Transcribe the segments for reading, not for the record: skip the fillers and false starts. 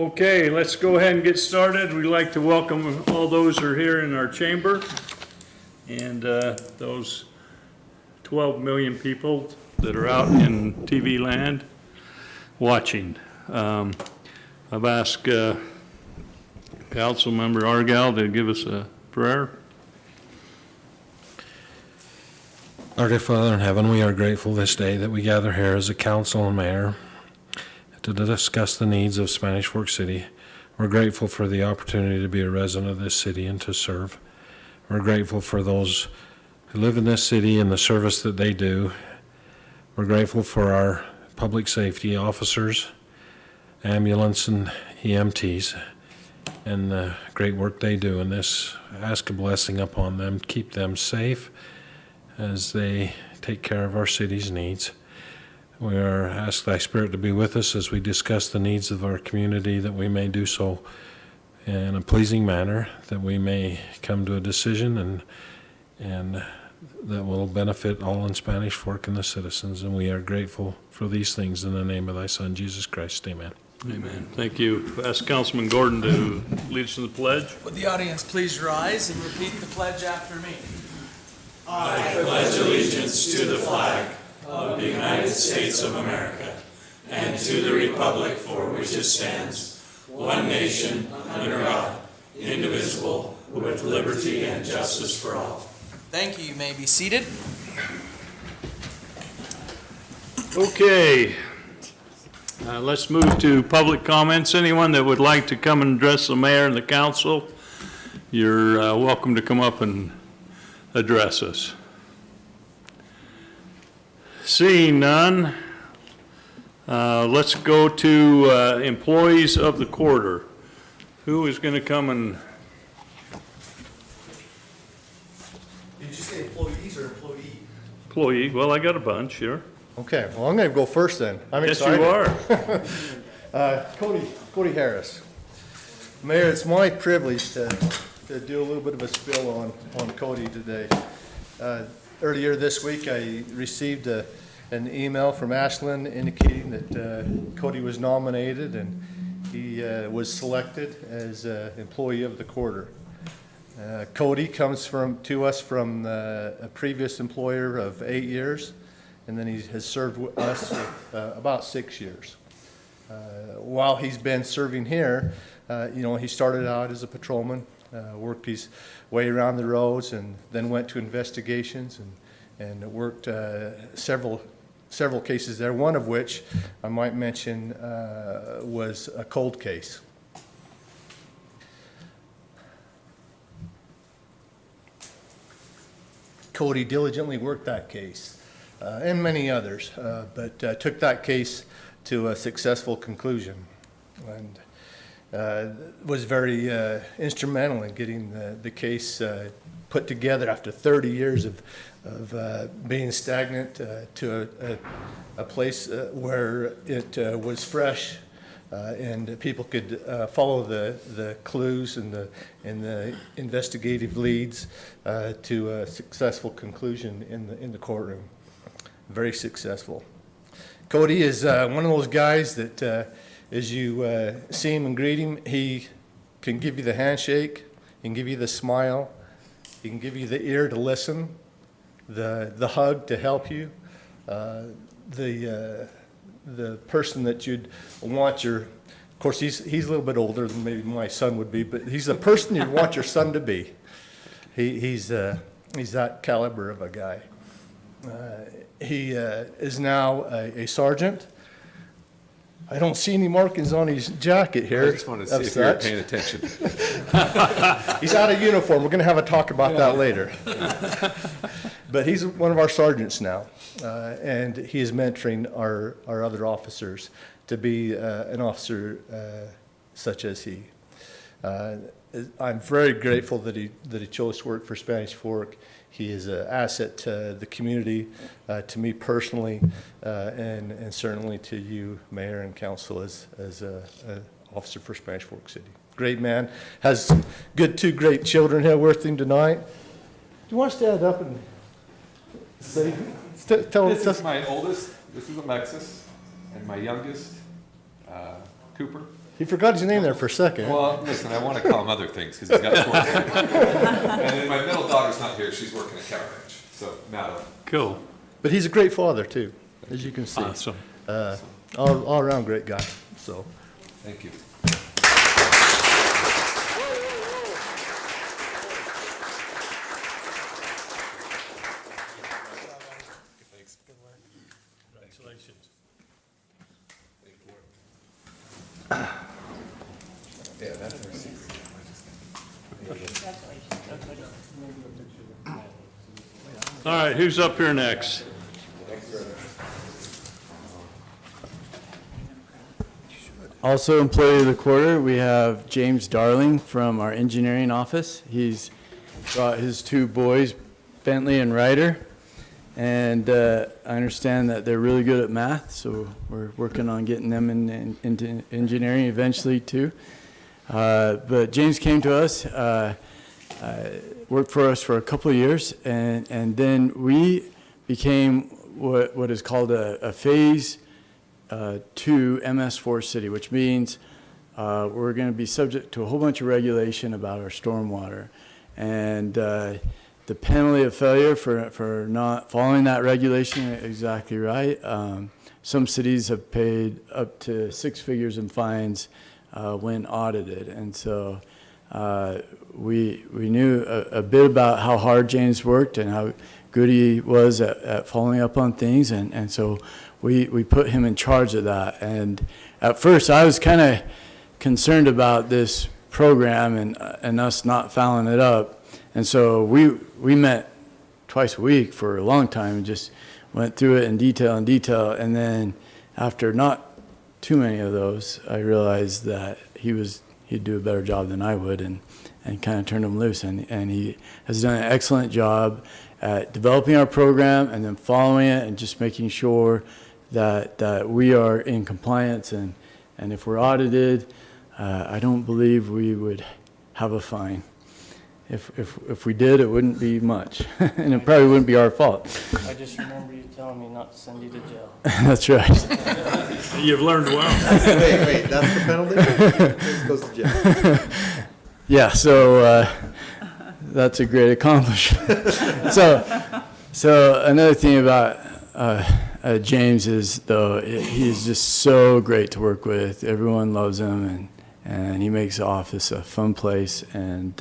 Okay, let's go ahead and get started. We'd like to welcome all those who are here in our chamber and those 12 million people that are out in TV land watching. I've asked Council Member Argyle to give us a prayer. Our dear Father in heaven, we are grateful this day that we gather here as a council and mayor to discuss the needs of Spanish Fork City. We're grateful for the opportunity to be a resident of this city and to serve. We're grateful for those who live in this city and the service that they do. We're grateful for our public safety officers, ambulance and EMTs, and the great work they do in this. Ask a blessing upon them, keep them safe as they take care of our city's needs. We are asked thy Spirit to be with us as we discuss the needs of our community, that we may do so in a pleasing manner, that we may come to a decision and that will benefit all in Spanish Fork and the citizens. And we are grateful for these things in the name of thy Son, Jesus Christ. Amen. Amen. Thank you. Ask Councilman Gordon to lead us in the pledge. Would the audience please rise and repeat the pledge after me? I pledge allegiance to the flag of the United States of America and to the republic for which it stands, one nation, under God, indivisible, with liberty and justice for all. Thank you. You may be seated. Okay. Let's move to public comments. Anyone that would like to come and address the mayor and the council, you're welcome to come up and address us. Seeing none, let's go to employees of the quarter. Who is going to come and... Did you say employees or employee? Employee, well, I got a bunch here. Okay, well, I'm going to go first then. I'm Yes, excited. you are. Cody Harris. Mayor, it's my privilege to do a little bit of a spill on Cody today. Earlier this week, I received an email from Ashland indicating that Cody was nominated and he was selected as employee of the quarter. Cody comes to us from a previous employer of 8 years, and then he has served with us about 6 years. While he's been serving here, he started out as a patrolman, worked his way around the roads, and then went to investigations and worked several cases there, one of which I might mention was a cold case. Cody diligently worked that case, and many others, but took that case to a successful conclusion, and was very instrumental in getting the case put together after 30 years of being stagnant to a place where it was fresh and people could follow the clues and the investigative leads to a successful conclusion in the courtroom. Very successful. Cody is one of those guys that as you see him and greet him, he can give you the handshake, he can give you the smile, he can give you the ear to listen, the hug to help you, the person that you'd want of course he's a little bit older than maybe my son would be, but he's the person you'd want your son to be. He's that caliber of a guy. He is now a sergeant. I don't see any markings on his jacket here. I just wanted to see if you were paying attention. He's out of uniform. We're going to have a talk about that later. But he's one of our sergeants now, and he is mentoring our other officers to be an officer such as he. I'm very grateful that he chose to work for Spanish Fork. He is an asset to the community, to me personally, and certainly to you, Mayor and Council, as an officer for Spanish Fork City. Great man. Has two great children here with him tonight. Do you want to stand up and say, tell us? This is my oldest. This is Alexis, and my youngest, Cooper. He forgot his name there for a second. Well, listen, I want to call him other things because he's got sports. And then my middle daughter's not here. She's working at Cow Ranch. So, Madeline. Cool. But he's a great father, too, as you can see. Awesome. All around great guy, so. Thank you. Congratulations. Yeah, that's our secret. All right, who's up here next? Also employee of the quarter, we have James Darling from our engineering office. He's brought his two boys, Bentley and Ryder, and I understand that they're really good at math, so we're working on getting them into engineering eventually too. But James came to us, worked for us for a couple of years, and then we became what is called a phase to MS4 City, which means we're going to be subject to a whole bunch of regulation about our stormwater. And the penalty of failure for not following that regulation, exactly right. Some cities have paid up to 6 figures in fines when audited. And so we knew a bit about how hard James worked and how good he was at following up on things. And so we put him in charge of that. And at first, I was kind of concerned about this program and us not fouling it up. And so we met twice a week for a long time and just went through it in detail. And then after not too many of those, I realized that he'd do a better job than I would and kind of turned him loose. And he has done an excellent job at developing our program and then following it and just making sure that we are in compliance, and if we're audited, I don't believe we would have a fine. If we did, it wouldn't be much, and it probably wouldn't be our fault. I just remember you telling me not to send you to jail. That's right. You've learned well. Wait, that's the penalty? This goes to jail. Yeah, so that's a great accomplishment. So another thing about James is, though, he's just so great to work with. Everyone loves him, and he makes the office a fun place. And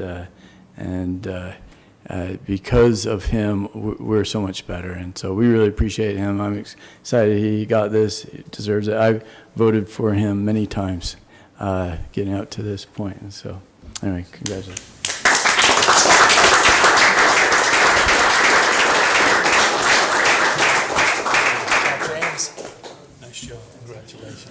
because of him, we're so much better. And so we really appreciate him. I'm excited he got this. He deserves it. I've voted for him many times getting up to this point. And so, anyway, congratulations. Nice job. Congratulations.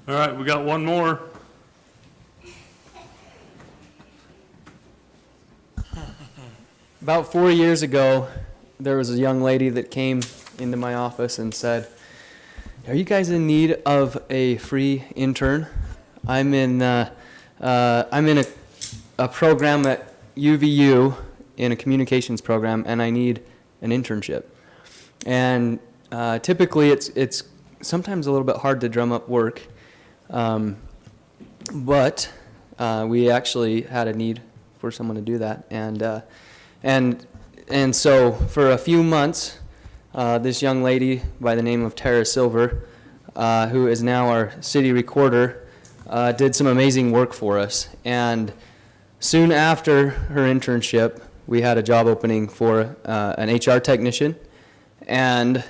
All right, we got one more. About 4 years ago, there was a young lady that came into my office and said, "Are you guys in need of a free intern? I'm in a program at UVU in a communications program, and I need an internship." And typically, it's sometimes a little bit hard to drum up work, but we actually had a need for someone to do that, and so for a few months, this young lady by the name of Tara Silver, who is now our city recorder, did some amazing work for us. And soon after her internship, we had a job opening for an HR technician, and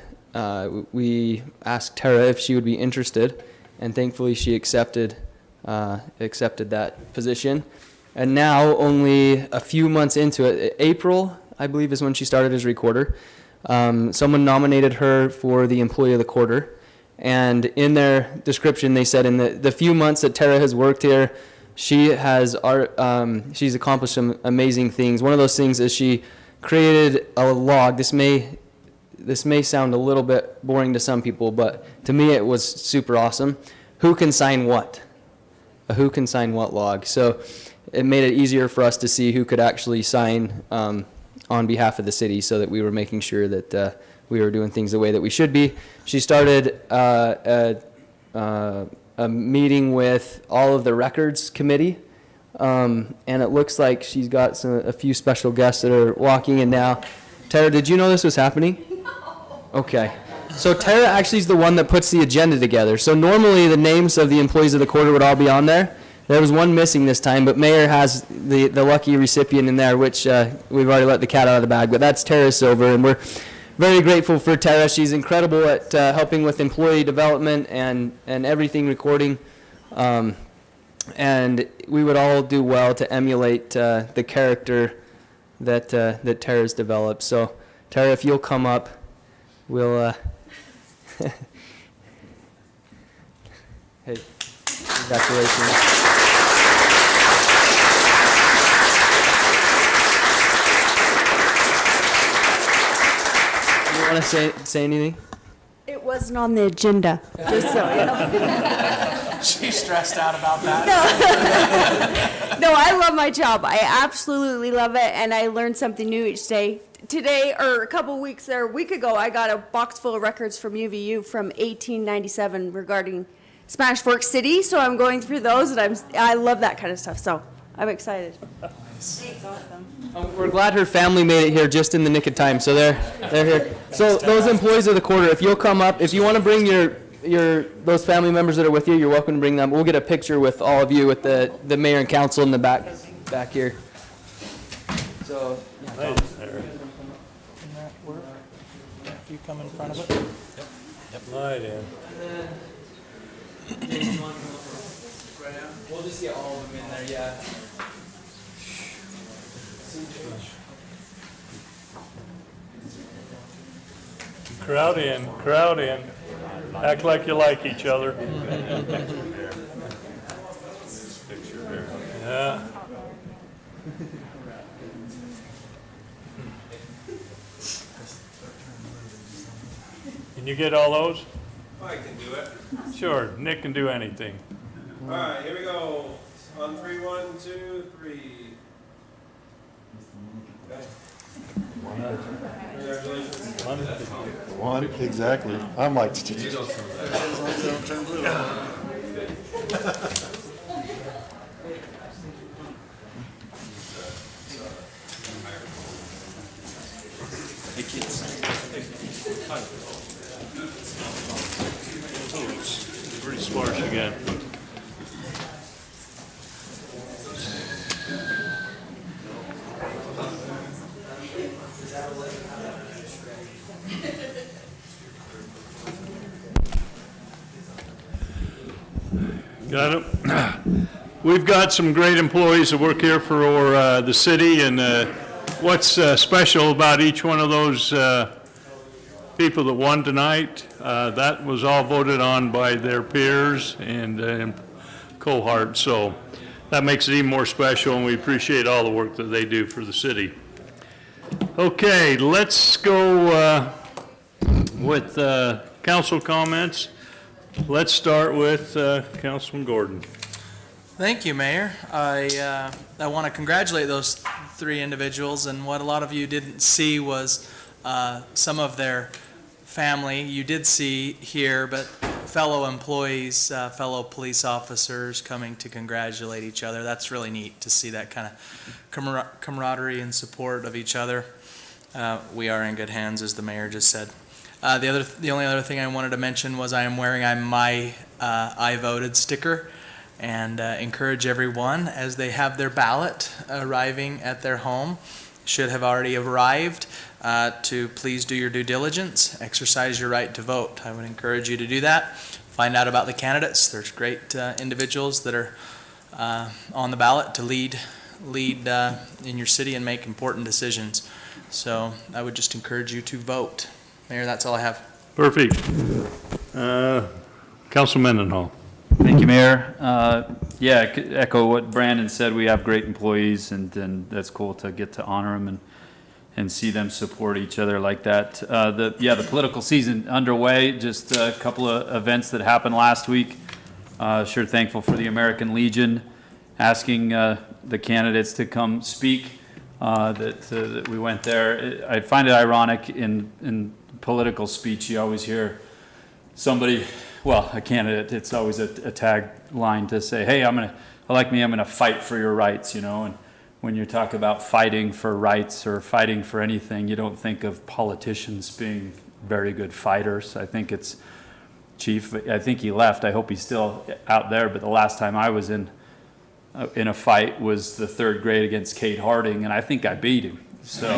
we asked Tara if she would be interested, and thankfully she accepted that position. And now, only a few months into it, April, I believe, is when she started as recorder. Someone nominated her for the Employee of the Quarter, and in their description, they said in the few months that Tara has worked here, she's accomplished some amazing things. One of those things is she created a log. This may sound a little bit boring to some people, but to me it was super awesome. Who can sign what? a who can sign what log. So it made it easier for us to see who could actually sign on behalf of the city, so that we were making sure that we were doing things the way that we should be. She started a meeting with all of the records committee, and it looks like she's got a few special guests that are walking in now. Tara, did you know this was happening? No. Okay. So Tara actually is the one that puts the agenda together. So normally the names of the employees of the quarter would all be on there. There was one missing this time, but Mayor has the lucky recipient in there, which we've already let the cat out of the bag, but that's Tara Silver, and we're very grateful for Tara. She's incredible at helping with employee development and everything recording. And we would all do well to emulate the character that Tara's developed. So Tara, if you'll come up, we'll hey, congratulations. You want to say anything? It wasn't on the agenda, just so you know. She's stressed out about that. No, I love my job. I absolutely love it, and I learn something new each day. Today, or a week ago, I got a box full of records from UVU from 1897 regarding Spanish Fork City, so I'm going through those, and I love that kind of stuff, so I'm excited. Thanks, awesome. We're glad her family made it here just in the nick of time, so they're here. So those employees of the quarter, if you'll come up, if you want to bring those family members that are with you, you're welcome to bring them. We'll get a picture with all of you, with the mayor and council in the back here. So, yeah. Can that work? You come in front of it? Right in. We'll just get all of them in there, yeah. Crowd in, crowd in. Act like you like each other. Yeah. Can you get all those? I can do it. Sure, Nick can do anything. All right, here we go. On 3, 1, 2, 3. Okay. Congratulations. One, exactly. I'm like, Pretty sparse again. Got it. We've got some great employees that work here for the city, and what's special about each one of those people that won tonight, that was all voted on by their peers and cohorts, so that makes it even more special, and we appreciate all the work that they do for the city. Okay, let's go with council comments. Let's start with Councilman Gordon. Thank you, Mayor. I want to congratulate those 3 individuals, and what a lot of you didn't see was some of their family. You did see here, but fellow employees, fellow police officers coming to congratulate each other. That's really neat to see that kind of camaraderie and support of each other. We are in good hands, as the mayor just said. The only other thing I wanted to mention was I am wearing my I voted sticker, and encourage everyone, as they have their ballot arriving at their home, should have already arrived, to please do your due diligence, exercise your right to vote. I would encourage you to do that. Find out about the candidates. There's great individuals that are on the ballot to lead in your city and make important decisions. So I would just encourage you to vote. Mayor, that's all I have. Perfect. Councilman Mendenhall. Thank you, Mayor. Yeah, I could echo what Brandon said. We have great employees, and that's cool to get to honor them and see them support each other like that. The political season underway. Just a couple of events that happened last week. Sure thankful for the American Legion asking the candidates to come speak, that we went there. I find it ironic in political speech, you always hear somebody, well, a candidate, it's always a tagline to say, hey, I'm gonna fight for your rights, you know, and when you talk about fighting for rights or fighting for anything, you don't think of politicians being very good fighters. I think it's Chief, I think he left, I hope he's still out there, but the last time I was in a fight was the 3rd grade against Kate Harding, and I think I beat him. So,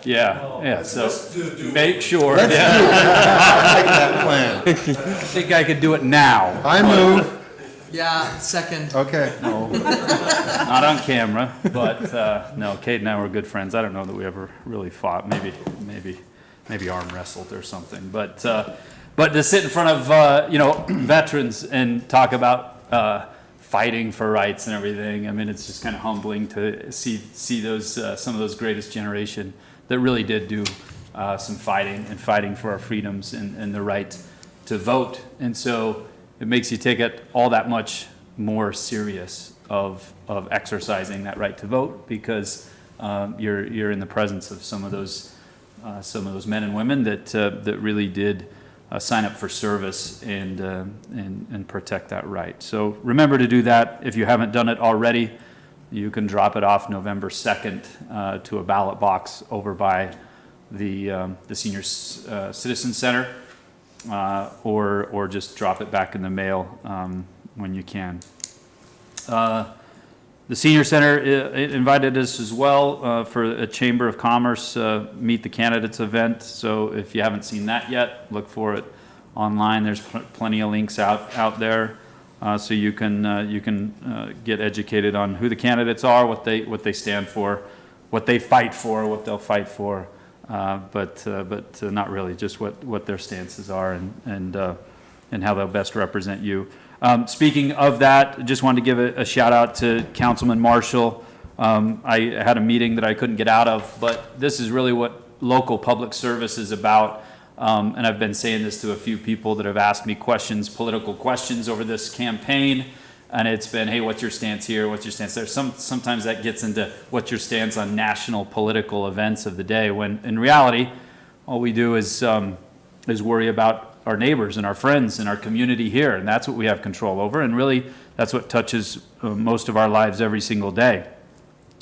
yeah, so make sure. I like that plan. I think I could do it now. I move. Yeah, second. Okay. No, not on camera, but no, Kate and I were good friends. I don't know that we ever really fought. Maybe arm wrestled or something. But to sit in front of veterans and talk about fighting for rights and everything, I mean, it's just kind of humbling to see those some of those greatest generation that really did do some fighting for our freedoms and the right to vote. And so it makes you take it all that much more serious of exercising that right to vote, because you're in the presence of some of those men and women that really did sign up for service and protect that right. So remember to do that. If you haven't done it already, you can drop it off November 2nd to a ballot box over by the Senior Citizen Center, or just drop it back in the mail when you can. The Senior Center invited us as well for a Chamber of Commerce Meet the Candidates event. So if you haven't seen that yet, look for it online. There's plenty of links out there, so you can get educated on who the candidates are, what they stand for, what they fight for, what they'll fight for, but not really, just what their stances are and how they'll best represent you. Speaking of that, just wanted to give a shout out to Councilman Marshall. I had a meeting that I couldn't get out of, but this is really what local public service is about. And I've been saying this to a few people that have asked me political questions over this campaign. And it's been, hey, what's your stance here? What's your stance there? Sometimes that gets into what's your stance on national political events of the day, when in reality, all we do is worry about our neighbors and our friends and our community here, and that's what we have control over, and really that's what touches most of our lives every single day.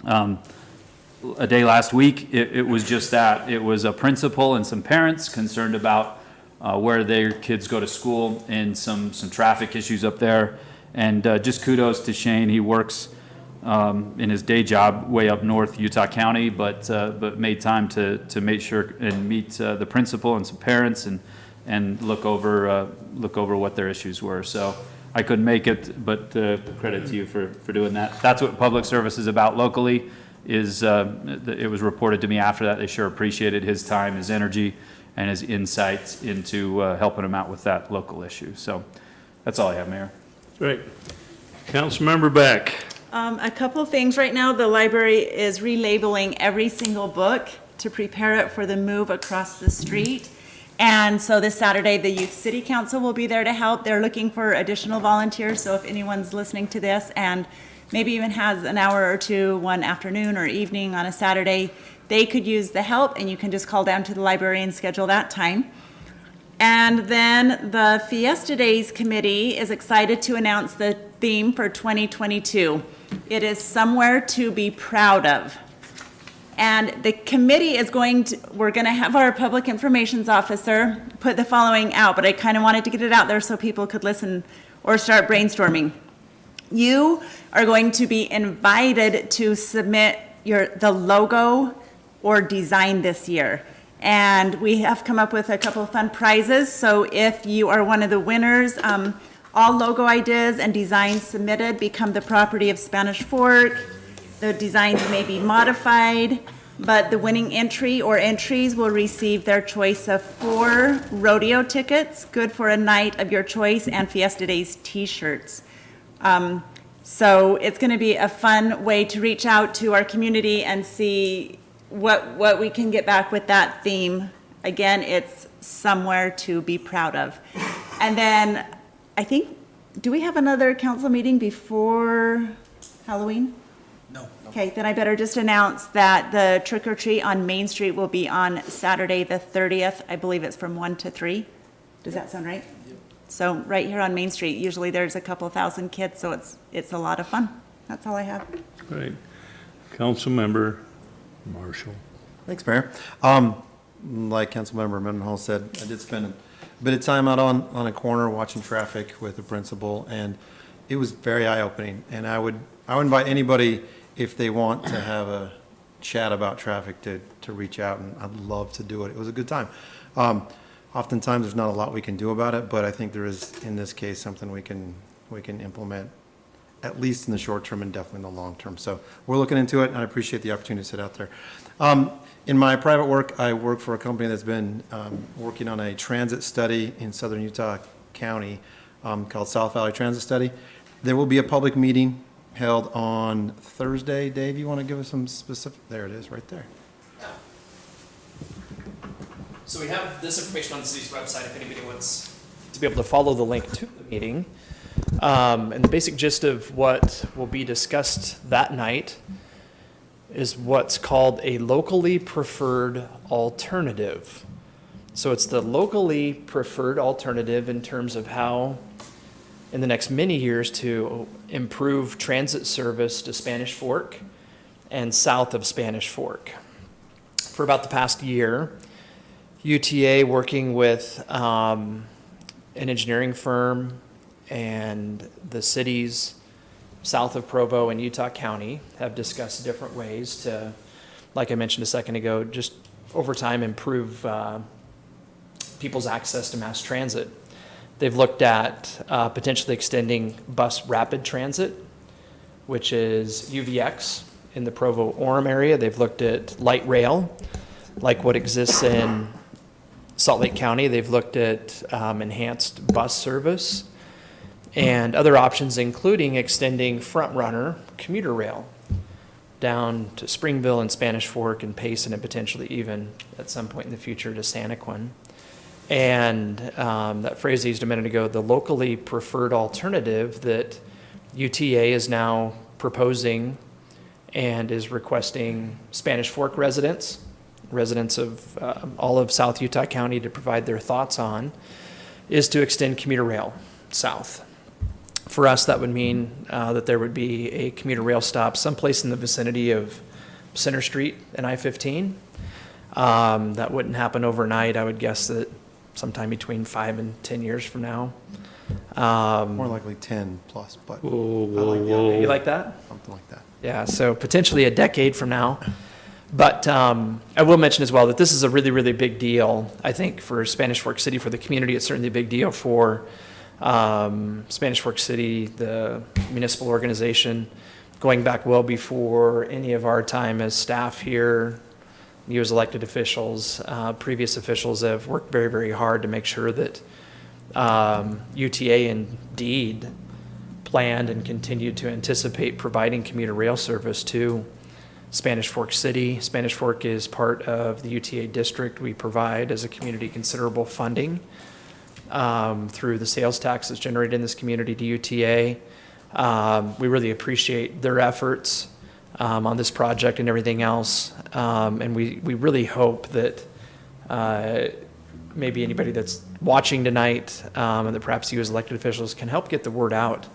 A day last week, it was just that. It was a principal and some parents concerned about where their kids go to school and some traffic issues up there, and just kudos to Shane. He works in his day job way up north, Utah County, but made time to make sure and meet the principal and some parents and look over what their issues were. So I couldn't make it, but credit to you for doing that. That's what public service is about locally. It was reported to me after that. They sure appreciated his time, his energy, and his insights into helping them out with that local issue. So that's all I have, Mayor. Great. Councilmember Beck. A couple of things. Right now, the library is relabeling every single book to prepare it for the move across the street. And so this Saturday, the Youth City Council will be there to help. They're looking for additional volunteers, so if anyone's listening to this and maybe even has an hour or two one afternoon or evening on a Saturday, they could use the help, and you can just call down to the library and schedule that time. And then the Fiesta Days Committee is excited to announce the theme for 2022. It is somewhere to be proud of. And the committee is we're going to have our public information officer put the following out, but I kind of wanted to get it out there so people could listen or start brainstorming. You are going to be invited to submit the logo or design this year. And we have come up with a couple of fun prizes. So if you are one of the winners, all logo ideas and designs submitted become the property of Spanish Fork. The designs may be modified, but the winning entry or entries will receive their choice of 4 rodeo tickets, good for a night of your choice, and Fiesta Days t-shirts. So it's going to be a fun way to reach out to our community and see what we can get back with that theme. Again, it's somewhere to be proud of. And then I think do we have another council meeting before Halloween? No. Okay, then I better just announce that the trick or treat on Main Street will be on Saturday, the 30th. I believe it's from 1 to 3. Does that sound right? So right here on Main Street, usually there's a couple thousand kids, so it's a lot of fun. That's all I have. Right. Councilmember Marshall. Thanks, Mayor. Like Councilmember Mendenhall said, I did spend a bit of time out on a corner watching traffic with the principal, and it was very eye-opening. And I would invite anybody, if they want to have a chat about traffic, to reach out, and I'd love to do it. It was a good time. Oftentimes, there's not a lot we can do about it, but I think there is, in this case, something we can implement, at least in the short term and definitely in the long term. So we're looking into it, and I appreciate the opportunity to sit out there. In my private work, I work for a company that's been working on a transit study in southern Utah County called South Valley Transit Study. There will be a public meeting held on Thursday. Dave, you want to give us some specific? There it is, right there. So we have this information on the city's website if anybody wants to be able to follow the link to the meeting. And the basic gist of what will be discussed that night is what's called a locally preferred alternative. So it's the locally preferred alternative in terms of how, in the next many years, to improve transit service to Spanish Fork and south of Spanish Fork. For about the past year, UTA, working with an engineering firm and the cities south of Provo and Utah County, have discussed different ways to, like I mentioned a second ago, just over time improve people's access to mass transit. They've looked at potentially extending bus rapid transit, which is UVX in the Provo-Orem area. They've looked at light rail, like what exists in Salt Lake County. They've looked at enhanced bus service and other options, including extending Front Runner commuter rail down to Springville and Spanish Fork and Payson, and potentially even at some point in the future to Santaquin. And that phrase I used a minute ago, the locally preferred alternative that UTA is now proposing and is requesting Spanish Fork residents of all of South Utah County to provide their thoughts on, is to extend commuter rail south. For us, that would mean that there would be a commuter rail stop someplace in the vicinity of Center Street and I-15. That wouldn't happen overnight. I would guess that sometime between 5 and 10 years from now. More likely 10 plus, but I like the idea. You like that? Something like that. Yeah, so potentially a decade from now. But I will mention as well that this is a really, really big deal, I think, for Spanish Fork City, for the community. It's certainly a big deal for Spanish Fork City, the municipal organization, going back well before any of our time as staff here, you as elected officials. Previous officials have worked very, very hard to make sure that UTA indeed planned and continued to anticipate providing commuter rail service to Spanish Fork City. Spanish Fork is part of the UTA district. We provide as a community considerable funding through the sales tax that's generated in this community to UTA. We really appreciate their efforts on this project and everything else. And we really hope that maybe anybody that's watching tonight and that perhaps you as elected officials can help get the word out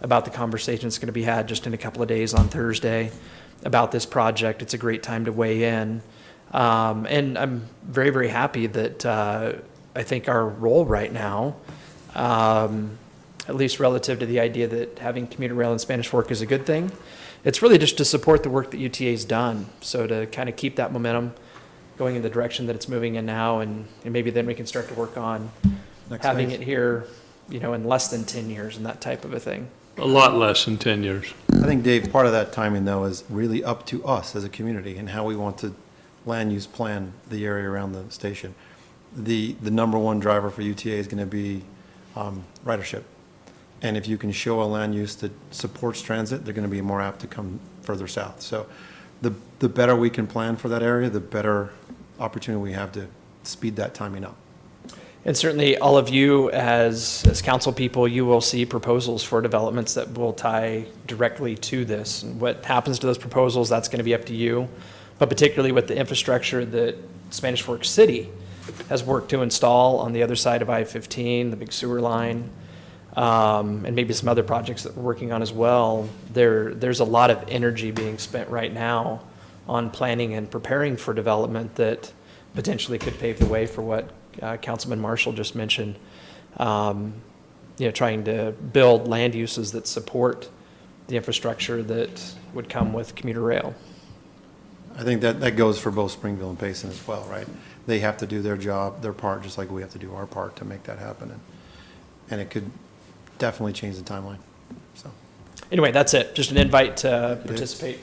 about the conversation that's going to be had just in a couple of days on Thursday about this project. It's a great time to weigh in. And I'm very, very happy that I think our role right now, at least relative to the idea that having commuter rail in Spanish Fork is a good thing, it's really just to support the work that UTA's done. So to kind of keep that momentum going in the direction that it's moving in now, and maybe then we can start to work on having it here, in less than 10 years and that type of a thing. A lot less than 10 years. I think, Dave, part of that timing, though, is really up to us as a community and how we want to land use plan the area around the station. The number one driver for UTA is going to be ridership. And if you can show a land use that supports transit, they're going to be more apt to come further south. So the better we can plan for that area, the better opportunity we have to speed that timing up. And certainly all of you as council people, you will see proposals for developments that will tie directly to this. And what happens to those proposals, that's going to be up to you. But particularly with the infrastructure that Spanish Fork City has worked to install on the other side of I-15, the big sewer line, and maybe some other projects that we're working on as well, there's a lot of energy being spent right now on planning and preparing for development that potentially could pave the way for what Councilman Marshall just mentioned, trying to build land uses that support the infrastructure that would come with commuter rail. I think that goes for both Springville and Payson as well, right? They have to do their job, their part, just like we have to do our part to make that happen. And it could definitely change the timeline, so. Anyway, that's it. Just an invite to participate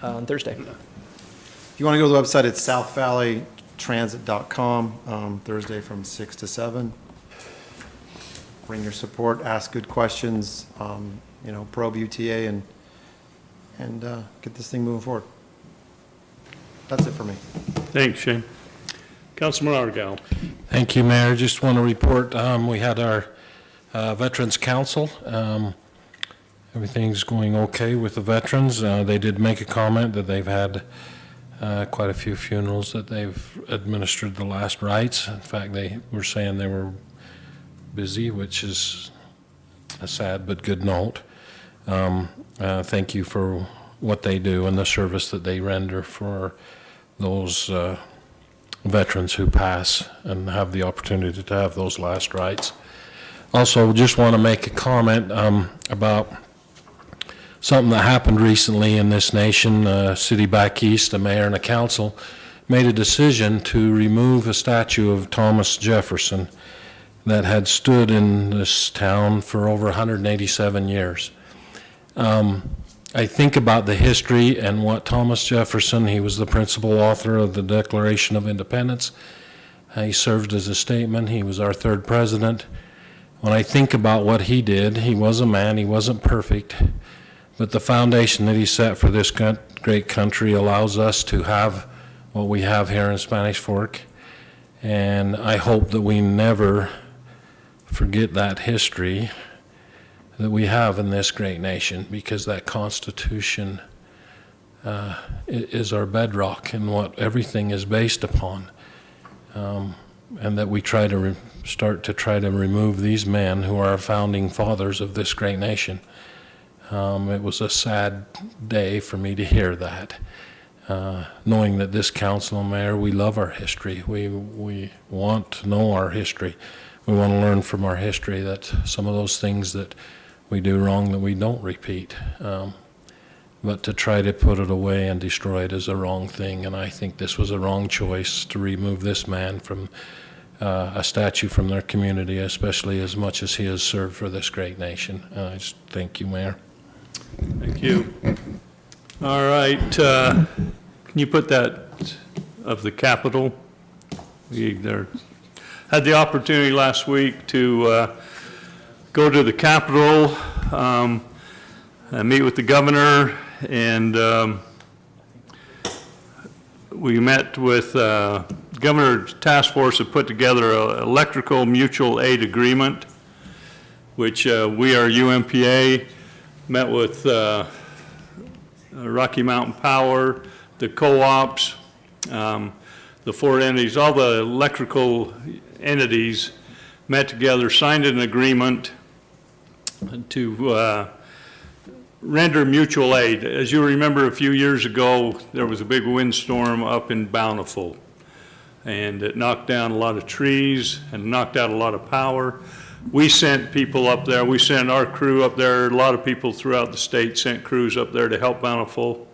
on Thursday. If you want to go to the website, it's southvalleytransit.com, Thursday from 6 to 7. Bring your support, ask good questions, probe UTA and get this thing moving forward. That's it for me. Thanks, Shane. Councilman Argyle. Thank you, Mayor. Just want to report, we had our Veterans Council. Everything's going okay with the veterans. They did make a comment that they've had quite a few funerals that they've administered the last rites. In fact, they were saying they were busy, which is a sad but good note. Thank you for what they do and the service that they render for those veterans who pass and have the opportunity to have those last rites. Also, just want to make a comment about something that happened recently in this nation. City back east, a mayor and a council made a decision to remove a statue of Thomas Jefferson that had stood in this town for over 187 years. I think about the history and what Thomas Jefferson, he was the principal author of the Declaration of Independence. He served as a statesman. He was our third president. When I think about what he did, he was a man, he wasn't perfect, but the foundation that he set for this great country allows us to have what we have here in Spanish Fork. And I hope that we never forget that history that we have in this great nation, because that Constitution is our bedrock and what everything is based upon. And that we try to start to remove these men who are our founding fathers of this great nation. It was a sad day for me to hear that, knowing that this council and mayor, we love our history. We want to know our history. We want to learn from our history that some of those things that we do wrong that we don't repeat. But to try to put it away and destroy it is a wrong thing, and I think this was a wrong choice to remove this man from a statue from their community, especially as much as he has served for this great nation. I just thank you, Mayor. Thank you. All right, can you put that of the Capitol? We had the opportunity last week to go to the Capitol, meet with the governor, and we met with Governor's task force to put together an electrical mutual aid agreement, which we are UMPA, met with Rocky Mountain Power, the co-ops, the four entities, all the electrical entities met together, signed an agreement to render mutual aid. As you remember, a few years ago, there was a big windstorm up in Bountiful, and it knocked down a lot of trees and knocked out a lot of power. We sent people up there. We sent our crew up there. A lot of people throughout the state sent crews up there to help Bountiful.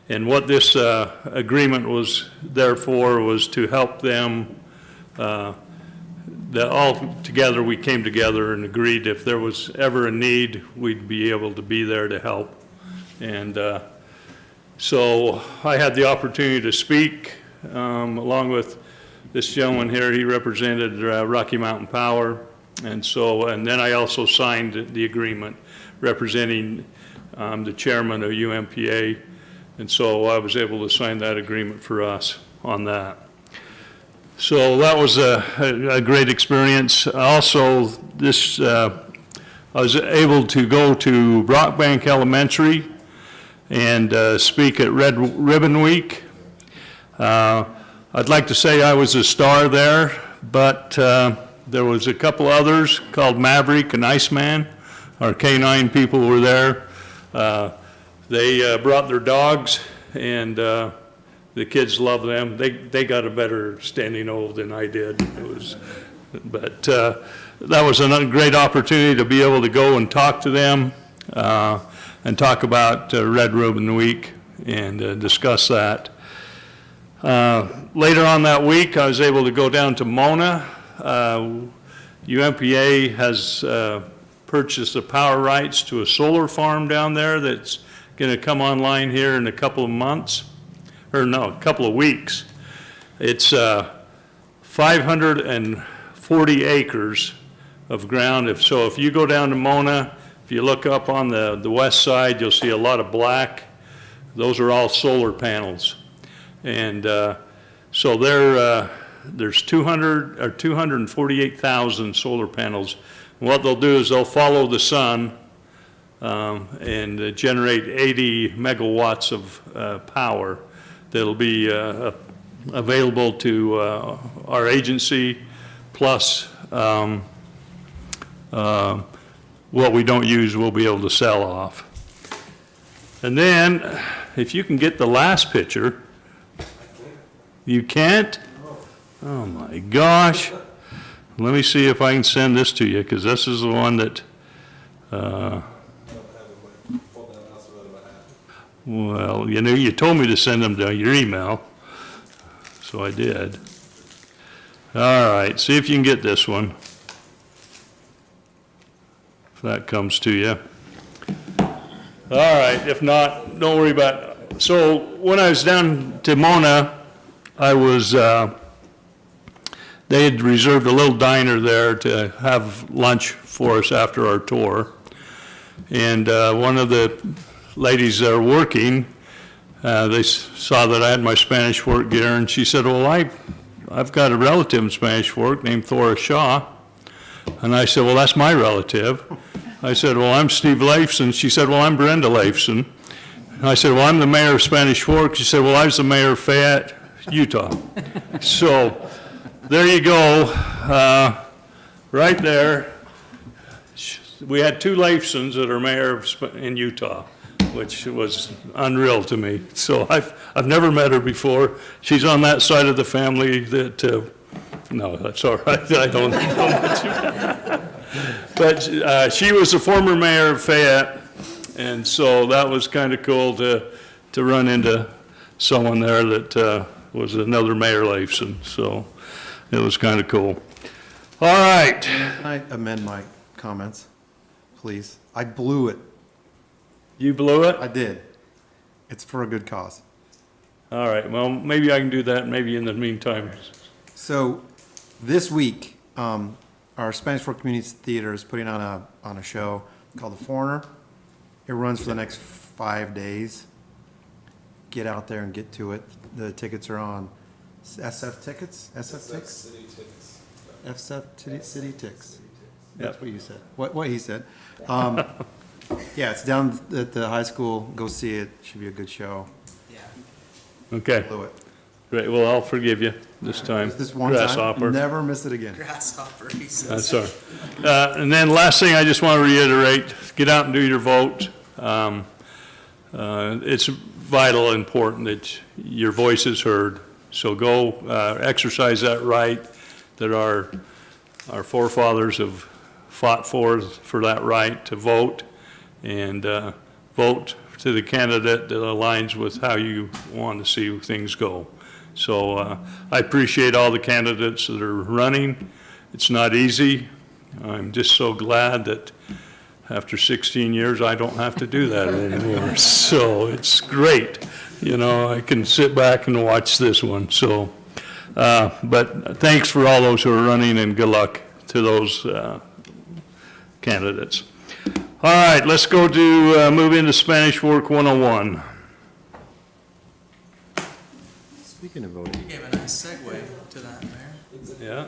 And what this agreement was there for was to help them. All together, we came together and agreed if there was ever a need, we'd be able to be there to help. And so I had the opportunity to speak along with this gentleman here. He represented Rocky Mountain Power. And then I also signed the agreement representing the chairman of UMPA. And so I was able to sign that agreement for us on that. So that was a great experience. Also, I was able to go to Rock Bank Elementary and speak at Red Ribbon Week. I'd like to say I was a star there, but there was a couple others called Maverick and Iceman. Our K9 people were there. They brought their dogs, and the kids loved them. They got a better standing O than I did. But that was a great opportunity to be able to go and talk to them and talk about Red Ribbon Week and discuss that. Later on that week, I was able to go down to Mona. UMPA has purchased the power rights to a solar farm down there that's going to come online here in a couple of months, or no, a couple of weeks. It's 540 acres of ground. So if you go down to Mona, if you look up on the west side, you'll see a lot of black. Those are all solar panels. And so there's 248,000 solar panels. And what they'll do is they'll follow the sun and generate 80 megawatts of power that'll be available to our agency, plus what we don't use we'll be able to sell off. And then, if you can get the last picture. You can't? Oh my gosh. Let me see if I can send this to you, because this is the one that, well, you know, you told me to send them to your email, so I did. All right, see if you can get this one, if that comes to you. All right, if not, don't worry about it. So when I was down to Mona, I was, they had reserved a little diner there to have lunch for us after our tour. And one of the ladies there working, they saw that I had my Spanish Fork gear, and she said, well, I've got a relative in Spanish Fork named Thora Shaw. And I said, well, that's my relative. I said, well, I'm Steve Leifson. She said, well, I'm Brenda Leifson. And I said, well, I'm the mayor of Spanish Fork. She said, well, I was the mayor of Fayette, Utah. So there you go, right there. We had two Leifsons that are mayor in Utah, which was unreal to me. So I've never met her before. She's on that side of the family that, no, that's all right. I don't know much about. But she was the former mayor of Fayette, and so that was kind of cool to run into someone there that was another Mayor Leifson, so it was kind of cool. All right. Can I amend my comments, please? I blew it. You blew it? I did. It's for a good cause. All right, well, maybe I can do that maybe in the meantime. So this week, our Spanish Fork Community Theater is putting on a show called The Foreigner. It runs for the next 5 days. Get out there and get to it. The tickets are on SF Tickets? SF Tickets? City Tickets. SF City Tickets. That's Yep. what you said. What he said. Yeah, it's down at the high school. Go see it. Should be a good show. Okay, Blew it. great, well, I'll forgive you this time. This one Grasshopper. time. Never miss it again. Grasshopper, he says. That's all right. And then last thing I just want to reiterate, get out and do your vote. It's vital and important that your voice is heard. So go exercise that right that our forefathers have fought for that right to vote, and vote to the candidate that aligns with how you want to see things go. So I appreciate all the candidates that are running. It's not easy. I'm just so glad that after 16 years, I don't have to do that anymore. So it's great. You know, I can sit back and watch this one. So, but thanks for all those who are running, and good luck to those candidates. All right, let's go to move into Spanish Fork 101. Speaking of voting. You gave a nice segue to that, Mayor. Yeah.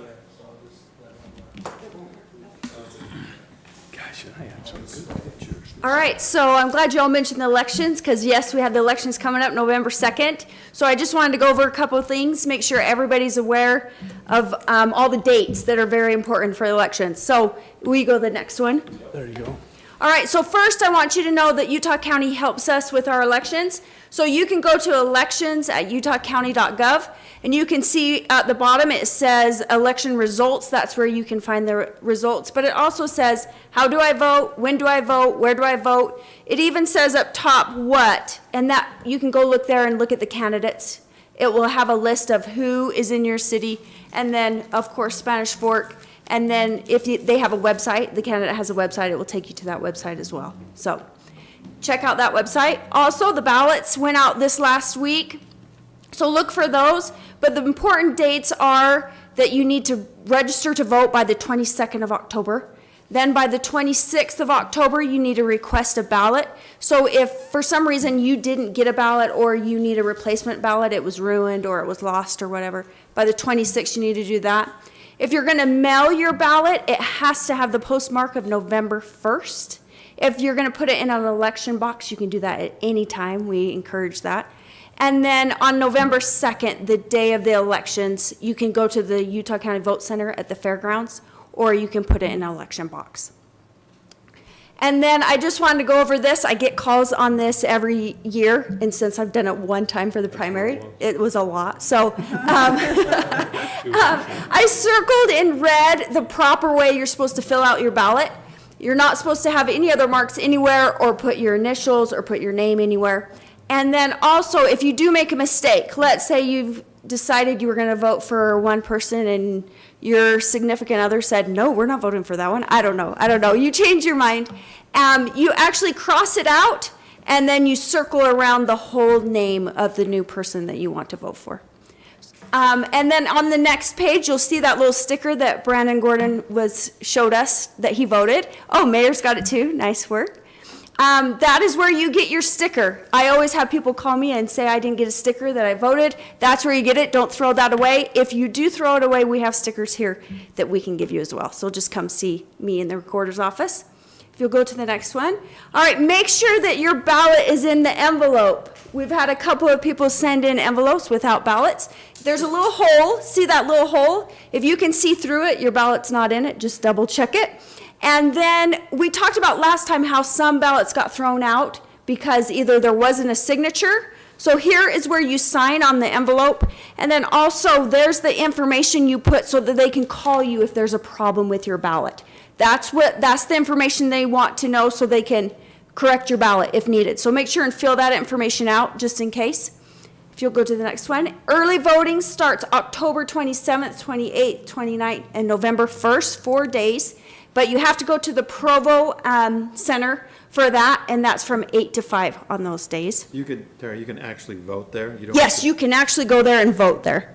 Gosh, I have some good pictures. All right, so I'm glad you all mentioned the elections, because yes, we have the elections coming up November 2nd. So I just wanted to go over a couple of things, make sure everybody's aware of all the dates that are very important for the elections. So we go to the next one. There you go. All right, so first I want you to know that Utah County helps us with our elections. So you can go to elections@utahcounty.gov, and you can see at the bottom it says election results. That's where you can find the results. But it also says, how do I vote? When do I vote? Where do I vote? It even says up top what, and that you can go look there and look at the candidates. It will have a list of who is in your city, and then, of course, Spanish Fork. And then if they have a website, the candidate has a website, it will take you to that website as well. So check out that website. Also, the ballots went out this last week, so look for those. But the important dates are that you need to register to vote by the 22nd of October. Then by the 26th of October, you need to request a ballot. So if for some reason you didn't get a ballot or you need a replacement ballot, it was ruined or it was lost or whatever, by the 26th you need to do that. If you're going to mail your ballot, it has to have the postmark of November 1st. If you're going to put it in an election box, you can do that at any time. We encourage that. And then on November 2nd, the day of the elections, you can go to the Utah County Vote Center at the fairgrounds, or you can put it in an election box. And then I just wanted to go over this. I get calls on this every year, and since I've done it one time for the primary, it was a lot. So I circled in red the proper way you're supposed to fill out your ballot. You're not supposed to have any other marks anywhere or put your initials or put your name anywhere. And then also, if you do make a mistake, let's say you've decided you were going to vote for one person and your significant other said, no, we're not voting for that one. I don't know. You change your mind. You actually cross it out, and then you circle around the whole name of the new person that you want to vote for. And then on the next page, you'll see that little sticker that Brandon Gordon showed us that he voted. Oh, Mayor's got it too. Nice work. That is where you get your sticker. I always have people call me and say I didn't get a sticker that I voted. That's where you get it. Don't throw that away. If you do throw it away, we have stickers here that we can give you as well. So just come see me in the recorder's office. If you'll go to the next one. All right, make sure that your ballot is in the envelope. We've had a couple of people send in envelopes without ballots. There's a little hole. See that little hole? If you can see through it, your ballot's not in it. Just double check it. And then we talked about last time how some ballots got thrown out because either there wasn't a signature. So here is where you sign on the envelope. And then also there's the information you put so that they can call you if there's a problem with your ballot. That's the information they want to know so they can correct your ballot if needed. So make sure and fill that information out just in case. If you'll go to the next one. Early voting starts October 27th, 28th, 29th, and November 1st, 4 days. But you have to go to the Provo Center for that, and that's from 8 to 5 on those days. Tara, you can actually vote there? You don't Yes, you can actually go there and vote there.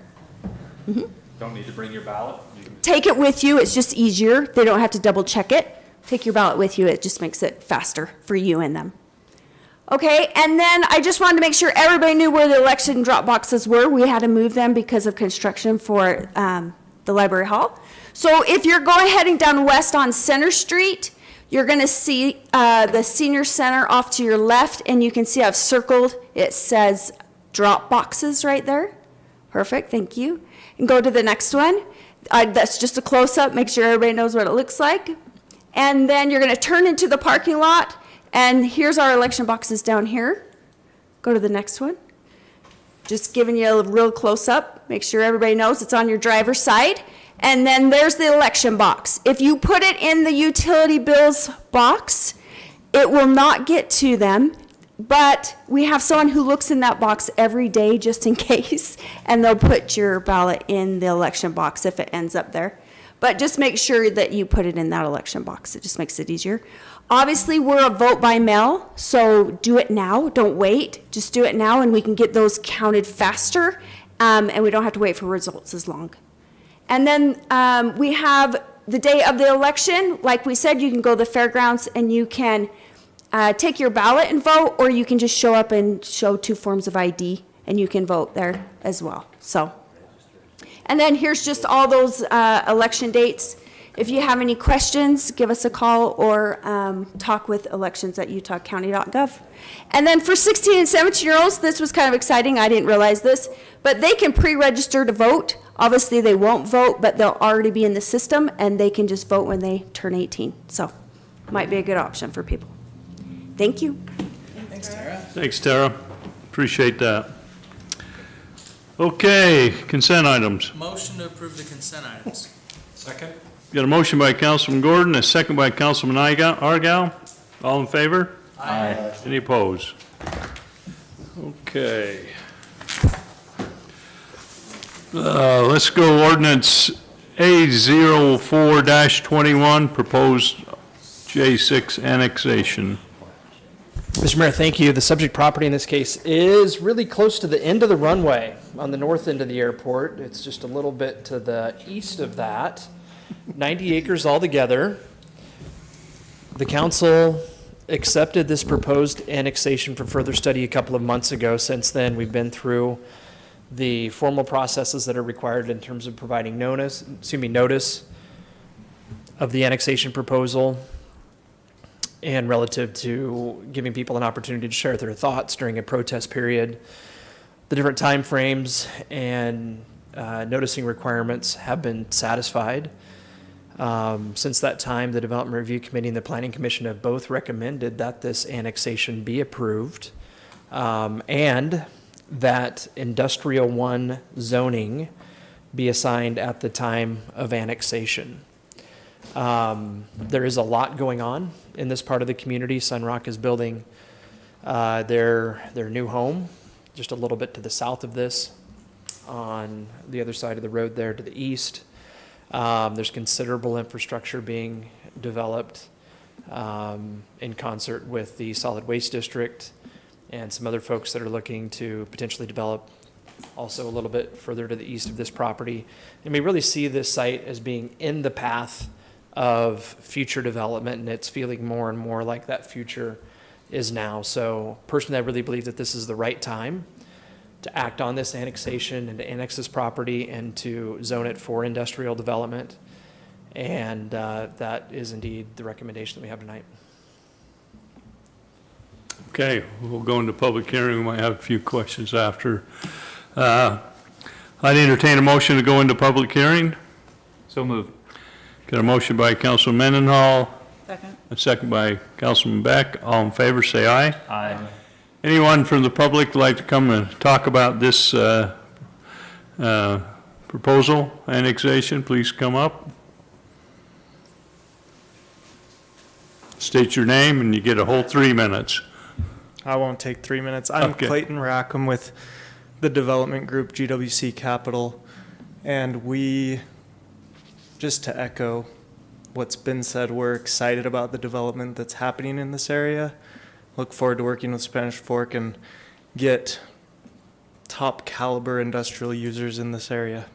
Don't need to bring your ballot? Take it with you, it's just easier. They don't have to double check it. Take your ballot with you, it just makes it faster for you and them. Okay, and then I just wanted to make sure everybody knew where the election drop boxes were. We had to move them because of construction for the library hall. So if you're heading down west on Center Street, you're going to see the senior center off to your left, and you can see I've circled, it says drop boxes right there. Perfect, thank you. And go to the next one. That's just a close-up, make sure everybody knows what it looks like. And then you're going to turn into the parking lot, and here's our election boxes down here. Go to the next one. Just giving you a real close-up, make sure everybody knows it's on your driver's side. And then there's the election box. If you put it in the utility bills box, it will not get to them, but we have someone who looks in that box every day just in case, and they'll put your ballot in the election box if it ends up there. But just make sure that you put it in that election box. It just makes it easier. Obviously, we're a vote by mail, so do it now. Don't wait. Just do it now, and we can get those counted faster, and we don't have to wait for results as long. And then we have the day of the election. Like we said, you can go to the fairgrounds and you can take your ballot and vote, or you can just show up and show 2 forms of ID and you can vote there as well. So, And then here's just all those election dates. If you have any questions, give us a call or talk with elections@utahcounty.gov. And then for 16 and 17-year-olds, this was kind of exciting. I didn't realize this, but they can pre-register to vote. Obviously, they won't vote, but they'll already be in the system, and they can just vote when they turn 18. So might be a good option for people. Thank you. Thanks, Tara. Thanks, Tara. Appreciate that. Okay, consent items. Motion to approve the consent items. Second? Got a motion by Councilman Gordon, a second by Councilman Argal. All in favor? Aye. Any opposed? Okay. Let's go ordinance A04-21, proposed J6 annexation. Mr. Mayor, thank you. The subject property in this case is really close to the end of the runway on the north end of the airport. It's just a little bit to the east of that. 90 acres altogether. The council accepted this proposed annexation for further study a couple of months ago. Since then, we've been through the formal processes that are required in terms of providing notice of the annexation proposal, and relative to giving people an opportunity to share their thoughts during a protest period. The different timeframes and noticing requirements have been satisfied. Since that time, the Development Review Committee and the Planning Commission have both recommended that this annexation be approved, and that Industrial 1 zoning be assigned at the time of annexation. There is a lot going on in this part of the community. Sunrock is building their new home just a little bit to the south of this, on the other side of the road there to the east. There's considerable infrastructure being developed in concert with the Solid Waste District and some other folks that are looking to potentially develop also a little bit further to the east of this property. And we really see this site as being in the path of future development, and it's feeling more and more like that future is now. So personally, I really believe that this is the right time to act on this annexation and to annex this property and to zone it for industrial development. And that is indeed the recommendation that we have tonight. Okay, we'll go into public hearing. We might have a few questions after. I'd entertain a motion to go into public hearing. So moved. Got a motion by Councilman Mendenhall, Second. a second by Councilman Beck. All in favor, say aye. Aye. Anyone from the public like to come and talk about this proposal, annexation, please come up. State your name and you get a whole 3 minutes. I won't take 3 minutes. I'm Okay. Clayton Rackham with the development group GWC Capital, and we, just to echo what's been said, we're excited about the development that's happening in this area. Look forward to working with Spanish Fork and get top caliber industrial users in this area.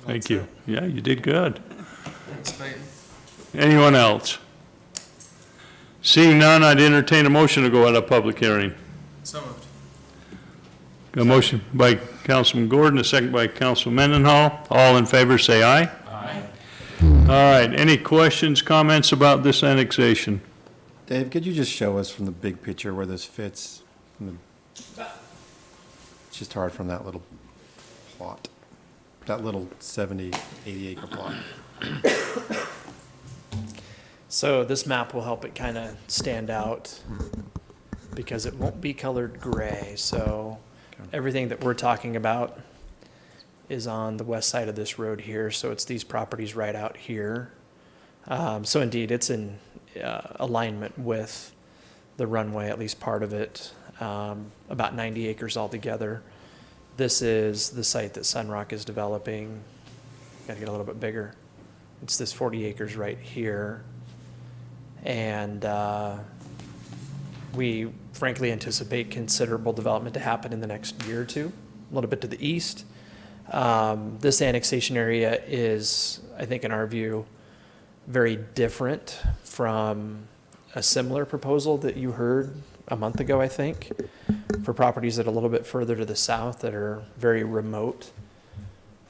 Thank you. Yeah, you did good. Thanks, Clayton. Anyone else? Seeing none, I'd entertain a motion to go out of public hearing. So moved. A motion by Councilman Gordon, a second by Councilman Mendenhall. All in favor, say aye. Aye. All right, any questions, comments about this annexation? Dave, could you just show us from the big picture where this fits? It's just hard from that little plot, that little 70, 80 acre plot. So this map will help it kind of stand out because it won't be colored gray. So everything that we're talking about is on the west side of this road here. So it's these properties right out here. So indeed, it's in alignment with the runway, at least part of it, about 90 acres altogether. This is the site that Sunrock is developing. Got to get a little bit bigger. It's this 40 acres right here. And we frankly anticipate considerable development to happen in the next year or two, a little bit to the east. This annexation area is, I think in our view, very different from a similar proposal that you heard a month ago, I think, for properties that are a little bit further to the south that are very remote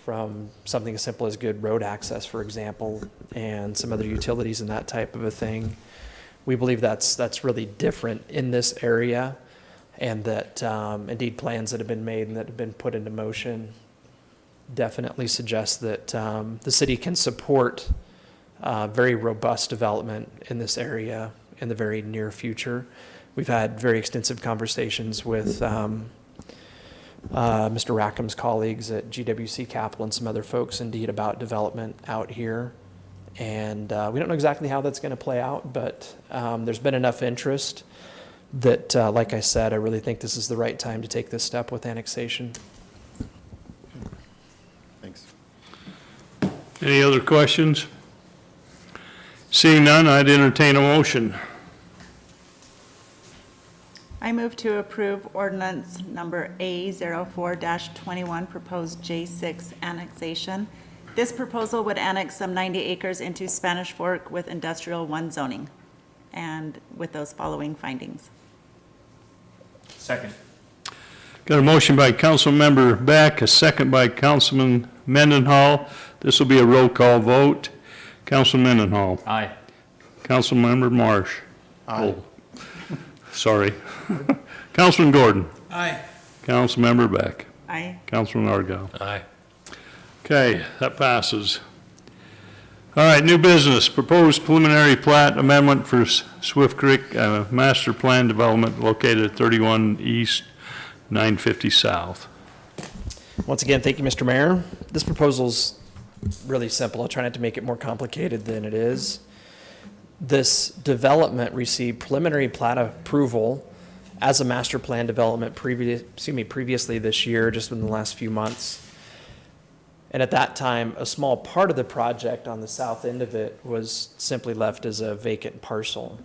from something as simple as good road access, for example, and some other utilities and that type of a thing. We believe that's really different in this area, and that indeed plans that have been made and that have been put into motion definitely suggest that the city can support very robust development in this area in the very near future. We've had very extensive conversations with Mr. Rackham's colleagues at GWC Capital and some other folks indeed about development out here. And we don't know exactly how that's going to play out, but there's been enough interest that, like I said, I really think this is the right time to take this step with annexation. Thanks. Any other questions? Seeing none, I'd entertain a motion. I move to approve ordinance number A04-21, proposed J6 annexation. This proposal would annex some 90 acres into Spanish Fork with industrial 1 zoning, and with those following findings. Second. Got a motion by Councilmember Beck, a second by Councilman Mendenhall. This will be a roll call vote. Councilman Mendenhall. Aye. Councilmember Marsh. Aye. Oh, sorry. Councilman Gordon. Aye. Councilmember Beck. Aye. Councilman Argyle. Aye. Okay, that passes. All right, new business, proposed preliminary plat amendment for Swift Creek Master Plan Development located at 31 East, 950 South. Once again, thank you, Mr. Mayor. This proposal's really simple. I'll try not to make it more complicated than it is. This development received preliminary plat approval as a master plan development previously this year, just in the last few months. And at that time, a small part of the project on the south end of it was simply left as a vacant parcel.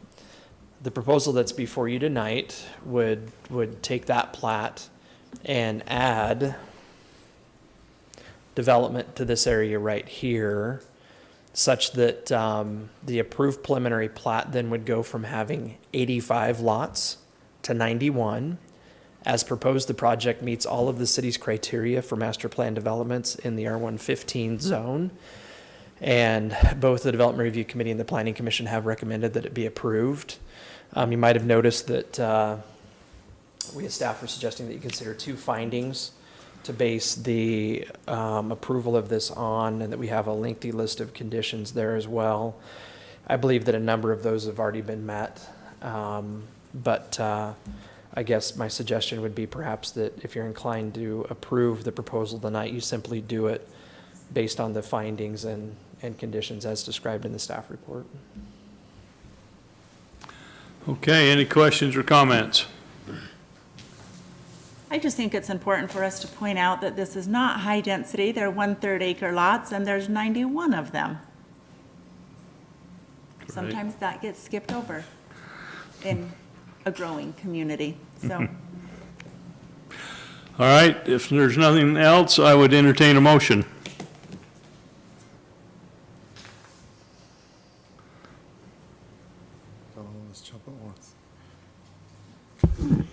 The proposal that's before you tonight would take that plat and add development to this area right here, such that the approved preliminary plat then would go from having 85 lots to 91. As proposed, the project meets all of the city's criteria for master plan developments in the R115 zone. And both the Development Review Committee and the Planning Commission have recommended that it be approved. You might have noticed that we as staff are suggesting that you consider 2 findings to base the approval of this on, and that we have a lengthy list of conditions there as well. I believe that a number of those have already been met, but I guess my suggestion would be perhaps that if you're inclined to approve the proposal tonight, you simply do it based on the findings and conditions as described in the staff report. Okay, any questions or comments? I just think it's important for us to point out that this is not high density. They're 1/3 acre lots, and there's 91 of them. Great. Sometimes that gets skipped over in a growing community, so. All right, if there's nothing else, I would entertain a motion. Let's jump at once.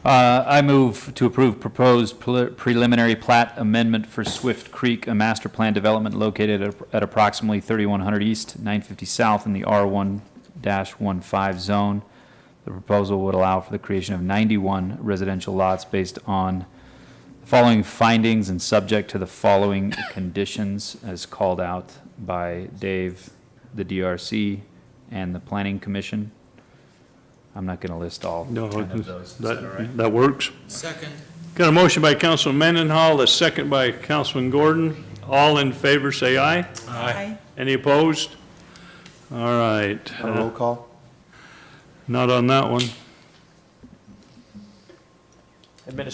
I move to approve proposed preliminary plat amendment for Swift Creek, a master plan development located at approximately 3100 East, 950 South in the R1-15 zone. The proposal would allow for the creation of 91 residential lots based on the following findings and subject to the following conditions as called out by Dave, the DRC, and the Planning Commission. I'm not going to list all 10 of those. Is that all right? That works. Second. Got a motion by Councilman Mendenhall, a second by Councilman Gordon. All in favor, say aye. Aye. Any opposed? All right. A roll call? Not on that one.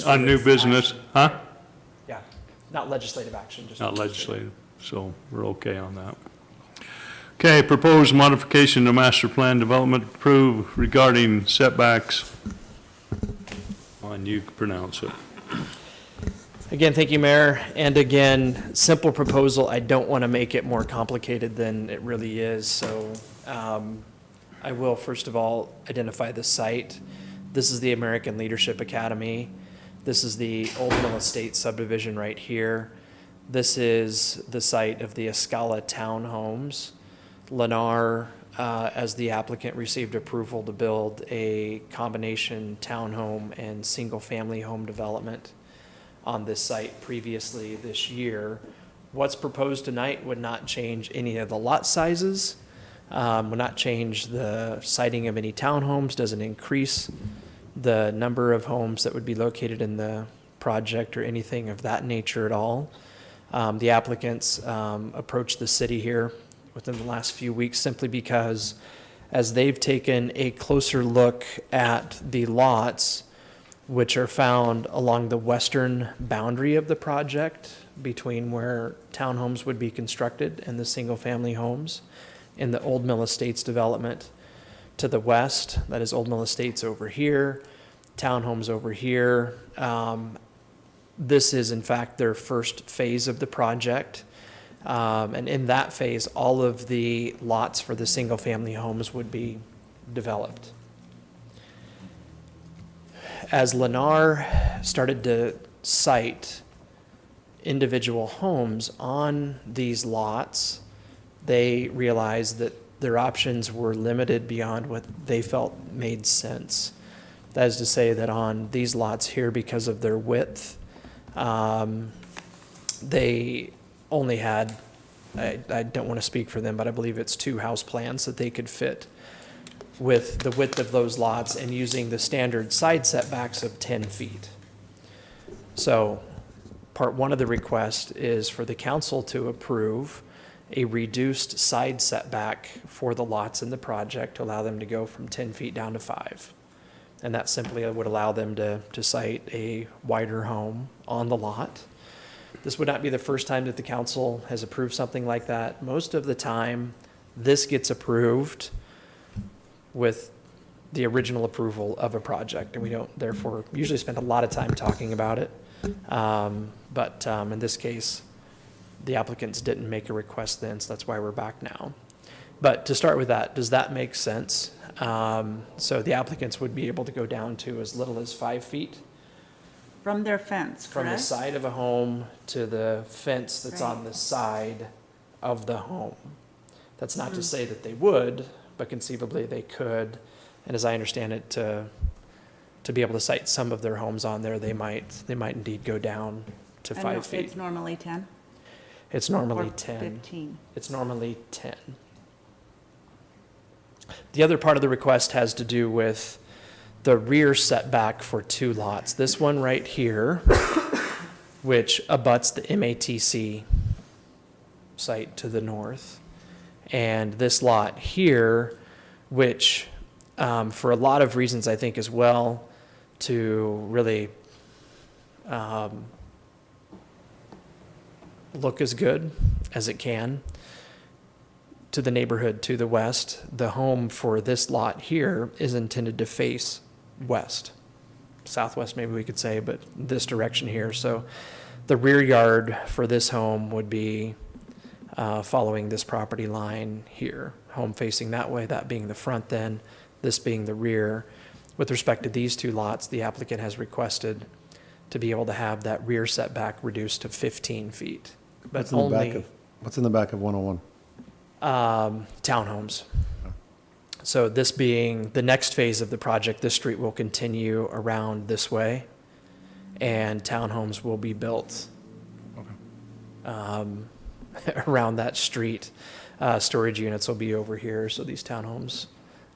On new business, action. huh? Yeah, not legislative action, just. Not legislative, so we're okay on that. Okay, proposed modification to master plan development approved regarding setbacks. On you can pronounce it. Again, thank you, Mayor. And again, simple proposal. I don't want to make it more complicated than it really is. So I will, first of all, identify the site. This is the American Leadership Academy. This is the Old Mill Estate subdivision right here. This is the site of the Escala Townhomes. Lennar, as the applicant, received approval to build a combination townhome and single-family home development on this site previously this year. What's proposed tonight would not change any of the lot sizes, would not change the siting of any townhomes, doesn't increase the number of homes that would be located in the project or anything of that nature at all. The applicants approached the city here within the last few weeks simply because as they've taken a closer look at the lots which are found along the western boundary of the project between where townhomes would be constructed and the single-family homes in the Old Mill Estates development to the west. That is Old Mill Estates over here, townhomes over here. This is in fact their first phase of the project. And in that phase, all of the lots for the single-family homes would be developed. As Lennar started to site individual homes on these lots, they realized that their options were limited beyond what they felt made sense. That is to say that on these lots here, because of their width, they only had, I don't want to speak for them, but I believe it's 2 house plans that they could fit with the width of those lots and using the standard side setbacks of 10 feet. So part 1 of the request is for the council to approve a reduced side setback for the lots in the project to allow them to go from 10 feet down to 5. And that simply would allow them to site a wider home on the lot. This would not be the first time that the council has approved something like that. Most of the time, this gets approved with the original approval of a project, and we don't therefore usually spend a lot of time talking about it. But in this case, the applicants didn't make a request then, so that's why we're back now. But to start with that, does that make sense? So the applicants would be able to go down to as little as 5 feet From their fence, from the correct? side of a home to the fence that's Right. on the side of the home. That's not to say that they would, but conceivably they could. And as I understand it, to be able to site some of their homes on there, they might indeed go down to And 5 feet. It's normally 10? It's normally Or 10. 15? It's normally 10. The other part of the request has to do with the rear setback for 2 lots. This one right here, which abuts the MATC site to the north. And this lot here, which for a lot of reasons I think as well, to really look as good as it can to the neighborhood to the west. The home for this lot here is intended to face west, southwest maybe we could say, but this direction here. So the rear yard for this home would be following this property line here, home facing that way, that being the front then, this being the rear. With respect to these 2 lots, the applicant has requested to be able to have that rear setback reduced to 15 feet. But What's in the back of 101? Townhomes. So this being the next phase of the project, this street will continue around this way, and townhomes will be built around that street. Storage units will be over here, so these townhomes,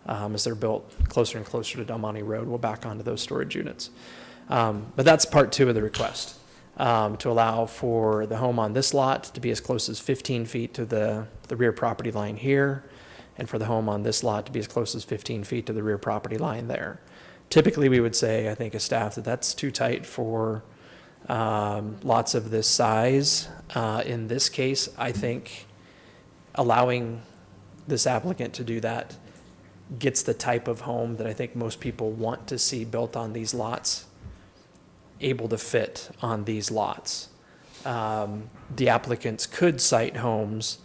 as they're built closer and closer to Del Monte Road, will back onto those storage units. But that's part 2 of the request, to allow for the home on this lot to be as close as 15 feet to the rear property line here, and for the home on this lot to be as close as 15 feet to the rear property line there. Typically, we would say, I think as staff, that that's too tight for lots of this size. In this case, I think allowing this applicant to do that gets the type of home that I think most people want to see built on these lots, able to fit on these lots. The applicants could site homes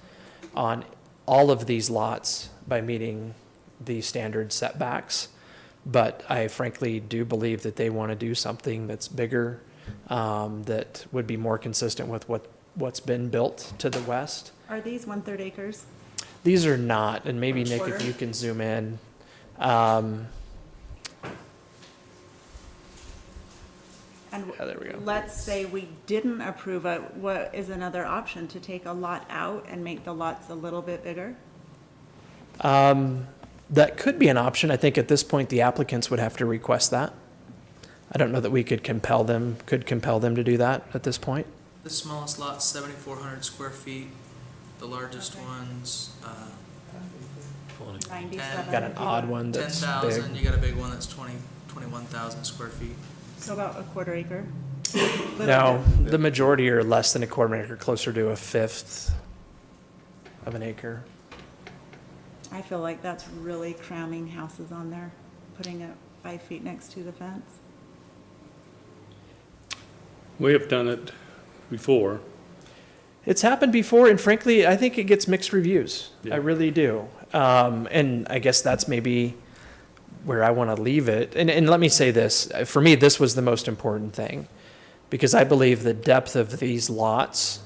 on all of these lots by meeting the standard setbacks, but I frankly do believe that they want to do something that's bigger, that would be more consistent with what what's been built to the west. Are these 1/3 acres? These are not, and maybe Nick, Quarter? if you can zoom in. And Yeah, there we go. let's say we didn't approve it, what is another option? To take a lot out and make the lots a little bit bigger? That could be an option. I think at this point, the applicants would have to request that. I don't know that we could compel them to do that at this point. The smallest lot's 7,400 square feet. The largest one's 97. Got an odd one that's 10,000. big. You got a big one that's 21,000 square feet. So about a 1/4 acre? No, the majority are less than a 1/4 acre, closer to a 1/5 of an acre. I feel like that's really cramming houses on there, putting it 5 feet next to the fence. We have done it before. It's happened before, and frankly, I think it gets mixed reviews. Yeah. I really do. And I guess that's maybe where I want to leave it. And let me say this, for me, this was the most important thing, because I believe the depth of these lots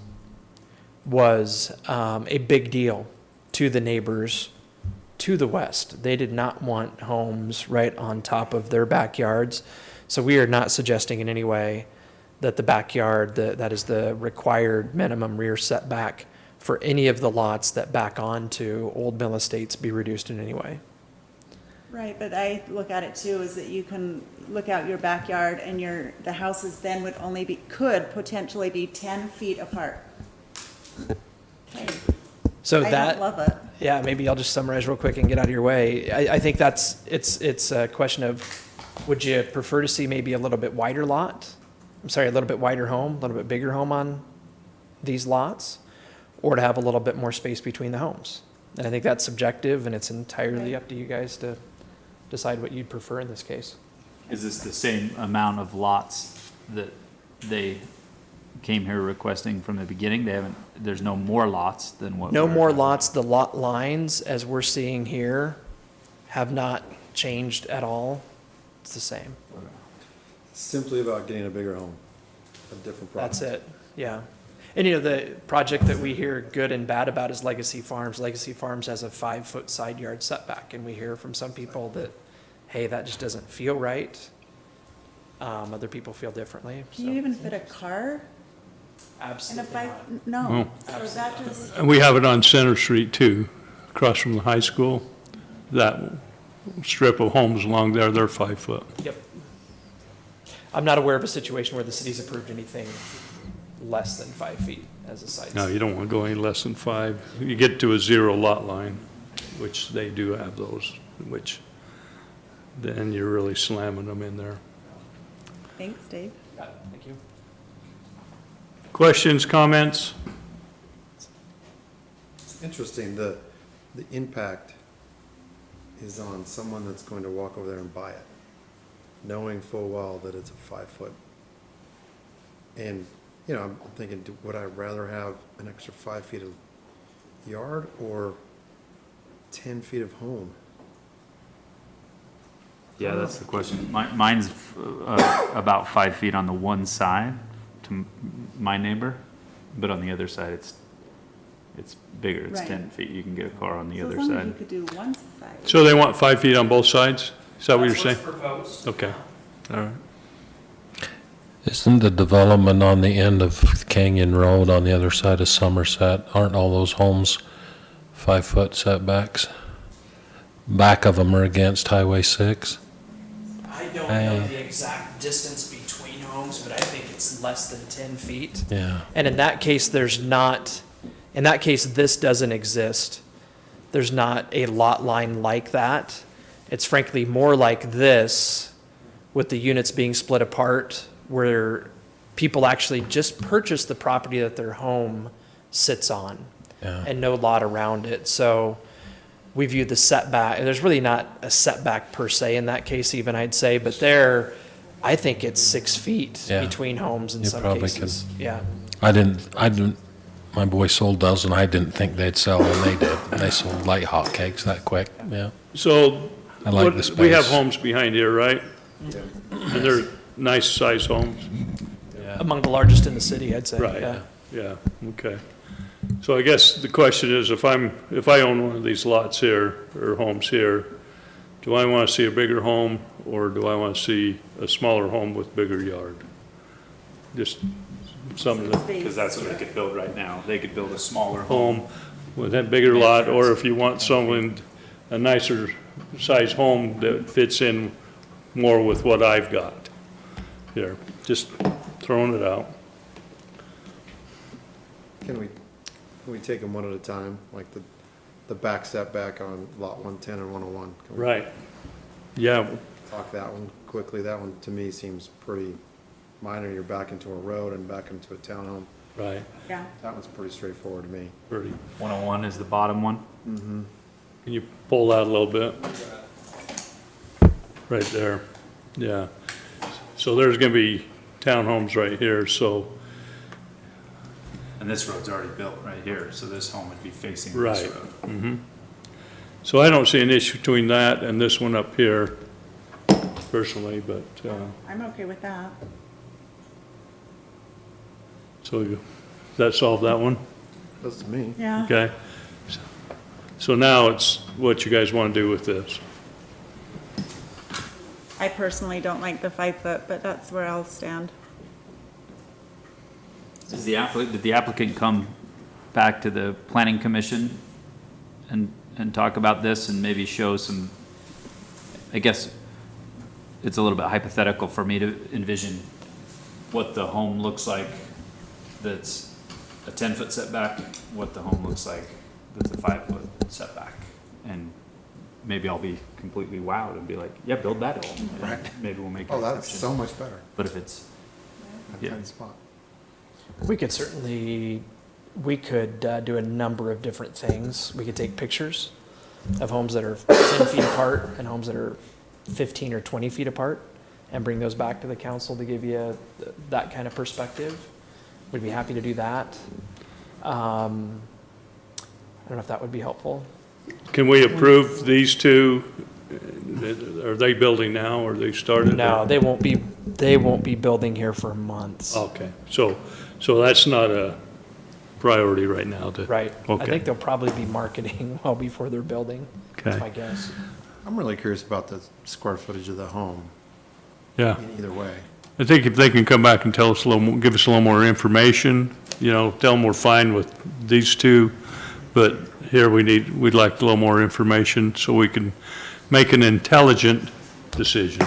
was a big deal to the neighbors to the west. They did not want homes right on top of their backyards. So we are not suggesting in any way that the backyard, that is the required minimum rear setback for any of the lots that back onto Old Mill Estates be reduced in any way. Right, but I look at it too, is that you can look out your backyard and the houses then would only could potentially be 10 feet apart. So I that, don't love it. yeah, maybe I'll just summarize real quick and get out of your way. I think it's a question of, would you prefer to see maybe a little bit wider lot? I'm sorry, a little bit wider home, a little bit bigger home on these lots, or to have a little bit more space between the homes? And I think that's subjective, and it's entirely up to you guys to decide what you'd prefer in this case. Is this the same amount of lots that they came here requesting from the beginning? There's no more lots than what? No more lots. The lot lines, as we're seeing here, have not changed at all. It's the same. It's simply about getting a bigger home, a different product. That's it, yeah. And the project that we hear good and bad about is Legacy Farms. Legacy Farms has a 5-foot side yard setback, and we hear from some people that, hey, that just doesn't feel right. Other people feel differently. Can you even fit a car in a Absolutely 5? not. No. So that just, And we have it on Center Street too, across from the high school. That strip of homes along there, they're 5 foot. Yep. I'm not aware of a situation where the city's approved anything less than 5 feet as a side. No, you don't want to go any less than 5. You get to a 0 lot line, which they do have those, which then you're really slamming them in there. thanks, Dave. Got it. Thank you. Questions, comments? It's interesting, the impact is on someone that's going to walk over there and buy it, knowing full well that it's a 5-foot. And, I'm thinking, would I rather have an extra 5 feet of yard or 10 feet of home? Yeah, that's the question. Mine's about 5 feet on the one side to my neighbor, but on the other side, it's bigger. It's Right. 10 feet. You can get a car on the So other as long as side. you could do one side. So they want 5 feet on both sides? Is that what you're That's what's saying? proposed. Okay, all right. Isn't the development on the end of Canyon Road on the other side of Somerset, aren't all those homes 5-foot setbacks? Back of them are against Highway 6? I don't know the exact distance between homes, but I think it's less than 10 feet. Yeah. And in that case, this doesn't exist. There's not a lot line like that. It's frankly more like this, with the units being split apart, where people actually just purchase the property that their home sits on, and no lot around it. So we view the setback, there's really not a setback per se in that case even, I'd say, but I think it's 6 feet Yeah. between homes in You some probably cases. Yeah. I didn't, my boy sold those and I didn't think they'd sell, and they did. They sold like hotcakes that quick, yeah. So I like the we have space. homes behind here, right? And they're nice size homes. Among the largest in the city, I'd say. Right. Yeah. Yeah, okay. So I guess the question is, if I own one of these lots here, or homes here, do I want to see a bigger home, or do I want to see a smaller home with bigger yard? Just something that, Because that's what they could build right now. They could build a smaller home. home with that bigger lot, or if you want someone, a nicer size home that fits in more with what I've got here, just throwing it out. Can we take them one at a time, like the back setback on lot 110 and 101? Can we Right. Yeah, Talk that one quickly. That one to me seems pretty minor. You're back into a road and back into a townhome. right, Yeah. That one's pretty straightforward to me. pretty. 101 is the bottom one. Can you pull that a little bit? Right there, yeah. So there's gonna be townhomes right here, so, And this road's already built right here, so this home would be facing this right. road. So I don't see an issue between that and this one up here personally, but, I'm okay with that. so does that solve that one? Does to me. Yeah. Okay. So now it's what you guys want to do with this. I personally don't like the 5 foot, but that's where I'll stand. Did the applicant come back to the planning commission and talk about this and maybe show some, I guess it's a little bit hypothetical for me to envision what the home looks like that's a 10-foot setback, what the home looks like that's a 5-foot setback. And maybe I'll be completely wowed and be like, yeah, build that home. Right. Maybe we'll make Oh, an that's exception. so much better. But if it's, That Yeah. tiny spot. We could certainly, we could do a number of different things. We could take pictures of homes that are 10 feet apart and homes that are 15 or 20 feet apart and bring those back to the council to give you that kind of perspective. We'd be happy to do that. I don't know if that would be helpful. Can we approve these two? Are they building now, or they started? No, they won't be building here for months. Okay, so that's not a priority right now to. Right. I Okay. think they'll probably be marketing well before they're building. That's Okay. my guess. I'm really curious about the square footage of the home Yeah, in either way. I think if they can come back and tell us a little, give us a little more information, tell them we're fine with these two, but here we'd like a little more information so we can make an intelligent decision.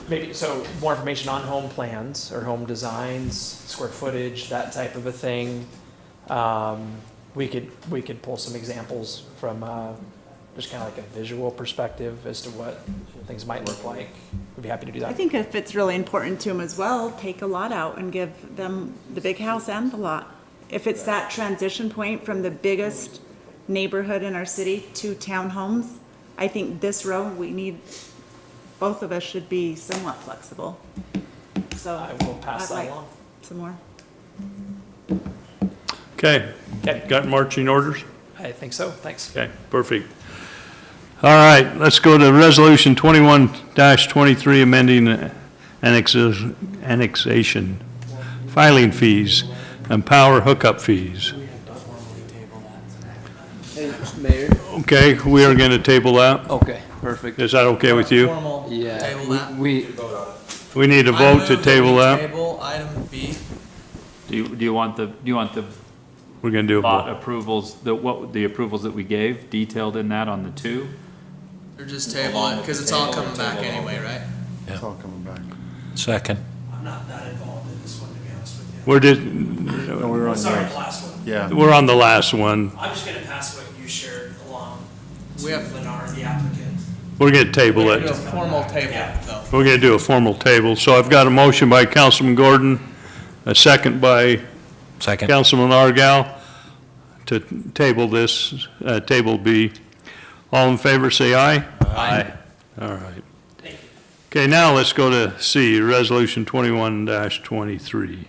Maybe, so more information on home plans or home designs, square footage, that type of a thing. We could pull some examples from, just kind of like a visual perspective as to what things might look like. We'd be happy to do I that. think if it's really important to them as well, take a lot out and give them the big house and the lot. If it's that transition point from the biggest neighborhood in our city to townhomes, I think this road, both of us should be somewhat flexible. So I will pass I'd that like along. some more. Okay, Okay. got marching orders? I think so, thanks. Okay, perfect. All right, let's go to Resolution 21-23, amending annexation, filing fees, and power hookup fees. Hey, Mayor. Okay, we are going to table that. Okay, perfect. Is that okay with you? Formal Yeah, table we- that. we, We need a I vote to move table we that. Table item B. do you want the We're going to do a lot vote. approvals, the approvals that we gave detailed in that on the two? Or just table it, because it's all coming back anyway, right? It's all coming back. Second. I'm not that involved in this one, to be honest with you. We're just, No, we were on Sorry, yours. the last one. Yeah. we're on the last one. I'm just gonna pass what you shared along We to have- Lennar, the applicant. We're going to table We're gonna do a it. formal table, Yeah. though. We're going to do a formal table. So I've got a motion by Councilman Gordon, a second by Second. Councilman Argal to table this, table B. All in favor, say aye. Aye. All right. Thank you. Okay, now let's go to C, Resolution 21-23.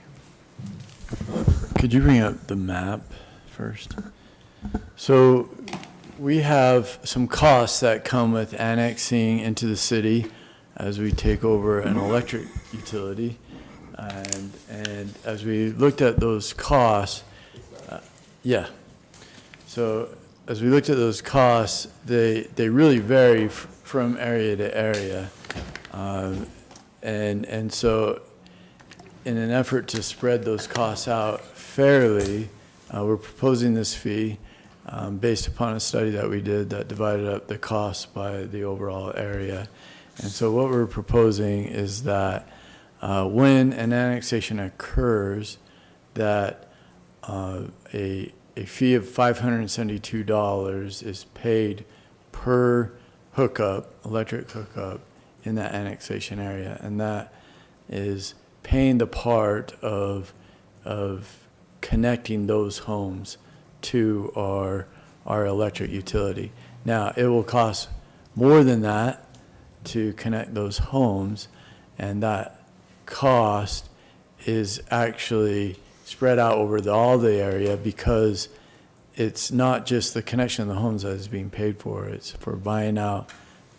Could you bring up the map first? So we have some costs that come with annexing into the city as we take over an electric utility. And as we looked at those costs, yeah. So as we looked at those costs, they really vary from area to area. And so in an effort to spread those costs out fairly, we're proposing this fee based upon a study that we did that divided up the costs by the overall area. And so what we're proposing is that when an annexation occurs, that a fee of $572 is paid per hookup, electric hookup, in that annexation area. And that is paying the part of connecting those homes to our electric utility. Now, it will cost more than that to connect those homes, and that cost is actually spread out over all the area, because it's not just the connection of the homes that is being paid for. It's for buying out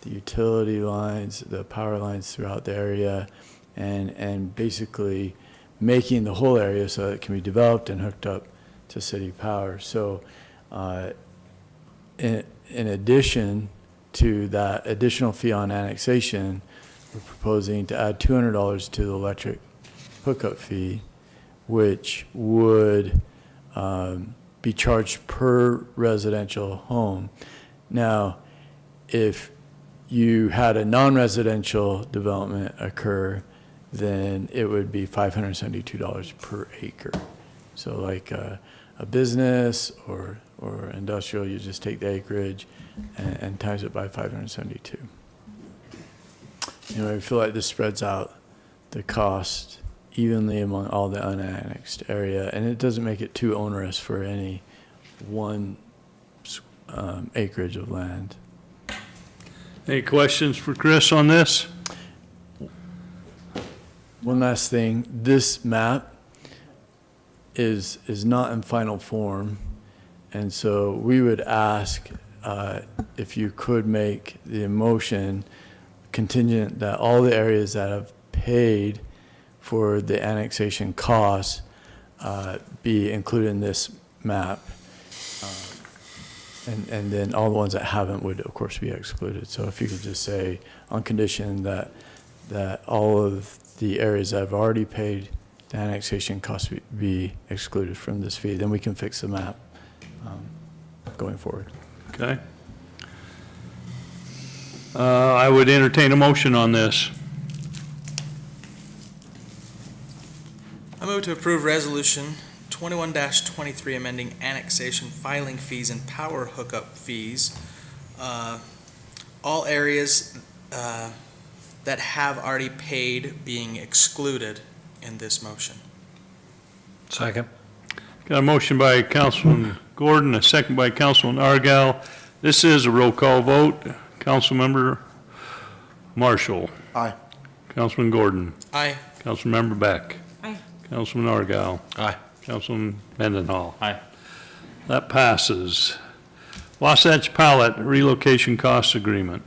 the utility lines, the power lines throughout the area, and basically making the whole area so that it can be developed and hooked up to city power. So in addition to that additional fee on annexation, we're proposing to add $200 to the electric hookup fee, which would be charged per residential home. Now, if you had a non-residential development occur, then it would be $572 per acre. So like a business or industrial, you just take the acreage and times it by 572. Anyway, I feel like this spreads out the cost evenly among all the unannexed area, and it doesn't make it too onerous for any one acreage of land. Any questions for Chris on this? One last thing, this map is not in final form, and so we would ask if you could make the motion contingent that all the areas that have paid for the annexation costs be included in this map. And then all the ones that haven't would, of course, be excluded. So if you could just say, on condition that all of the areas that have already paid the annexation costs be excluded from this fee, then we can fix the map going forward. Okay. I would entertain a motion on this. I move to approve resolution 21-23, amending annexation filing fees and power hookup fees. All areas that have already paid being excluded in this motion. Second. Got a motion by Councilman Gordon, a second by Councilman Argal. This is a roll call vote. Councilmember Marshall. Aye. Councilman Gordon. Aye. Councilmember Beck. Aye. Councilman Argal. Aye. Councilman Mendenhall. Aye. That passes. Wasatch Pallet Relocation Costs Agreement.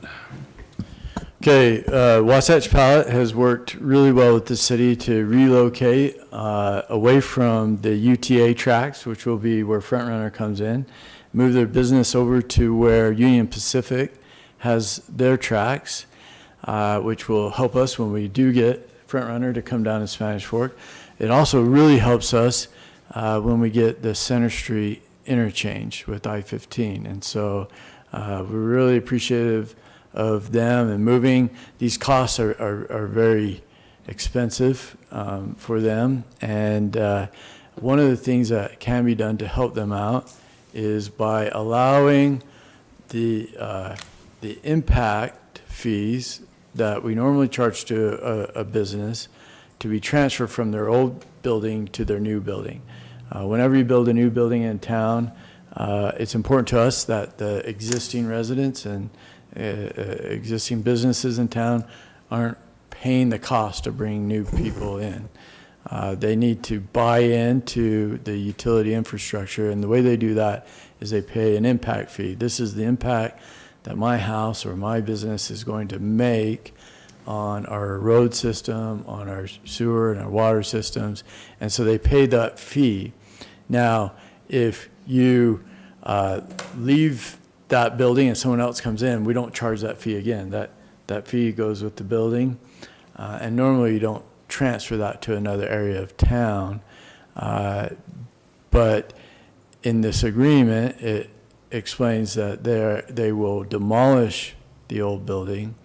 Okay, Wasatch Pallet has worked really well with the city to relocate away from the UTA tracks, which will be where Front Runner comes in, move their business over to where Union Pacific has their tracks, which will help us when we do get Front Runner to come down to Spanish Fork. It also really helps us when we get the Center Street interchange with I-15. And so we're really appreciative of them and moving. These costs are very expensive for them. And one of the things that can be done to help them out is by allowing the impact fees that we normally charge to a business to be transferred from their old building to their new building. Whenever you build a new building in town, it's important to us that the existing residents and existing businesses in town aren't paying the cost to bring new people in. They need to buy into the utility infrastructure, and the way they do that is they pay an impact fee. This is the impact that my house or my business is going to make on our road system, on our sewer and our water systems, and so they pay that fee. Now, if you leave that building and someone else comes in, we don't charge that fee again. That fee goes with the building, and normally you don't transfer that to another area of town. But in this agreement, it explains that they will demolish the old building,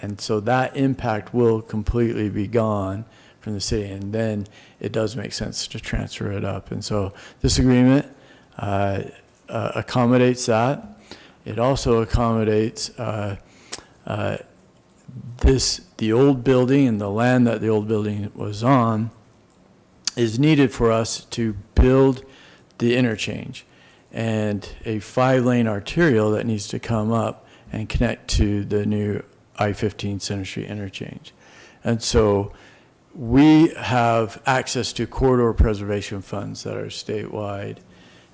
and so that impact will completely be gone from the city, and then it does make sense to transfer it up. And so this agreement accommodates that. It also accommodates the old building, and the land that the old building was on is needed for us to build the interchange and a 5-lane arterial that needs to come up and connect to the new I-15 Center Street interchange. And so we have access to corridor preservation funds that are statewide.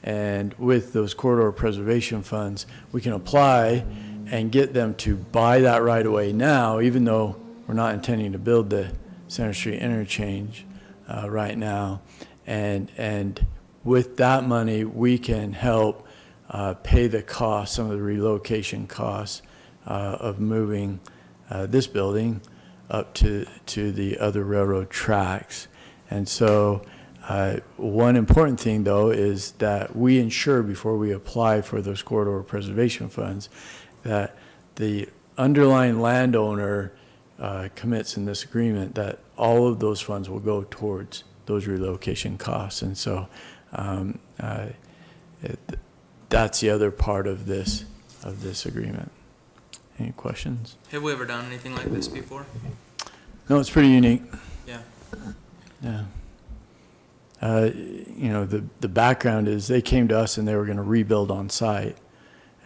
And with those corridor preservation funds, we can apply and get them to buy that right away now, even though we're not intending to build the Center Street interchange right now. And with that money, we can help pay the cost, some of the relocation costs of moving this building up to the other railroad tracks. And so one important thing, though, is that we ensure before we apply for those corridor preservation funds that the underlying landowner commits in this agreement that all of those funds will go towards those relocation costs. And so that's the other part of this agreement. Any questions? Have we ever done anything like this before? No, it's pretty unique. Yeah. Yeah. The background is they came to us and they were going to rebuild on site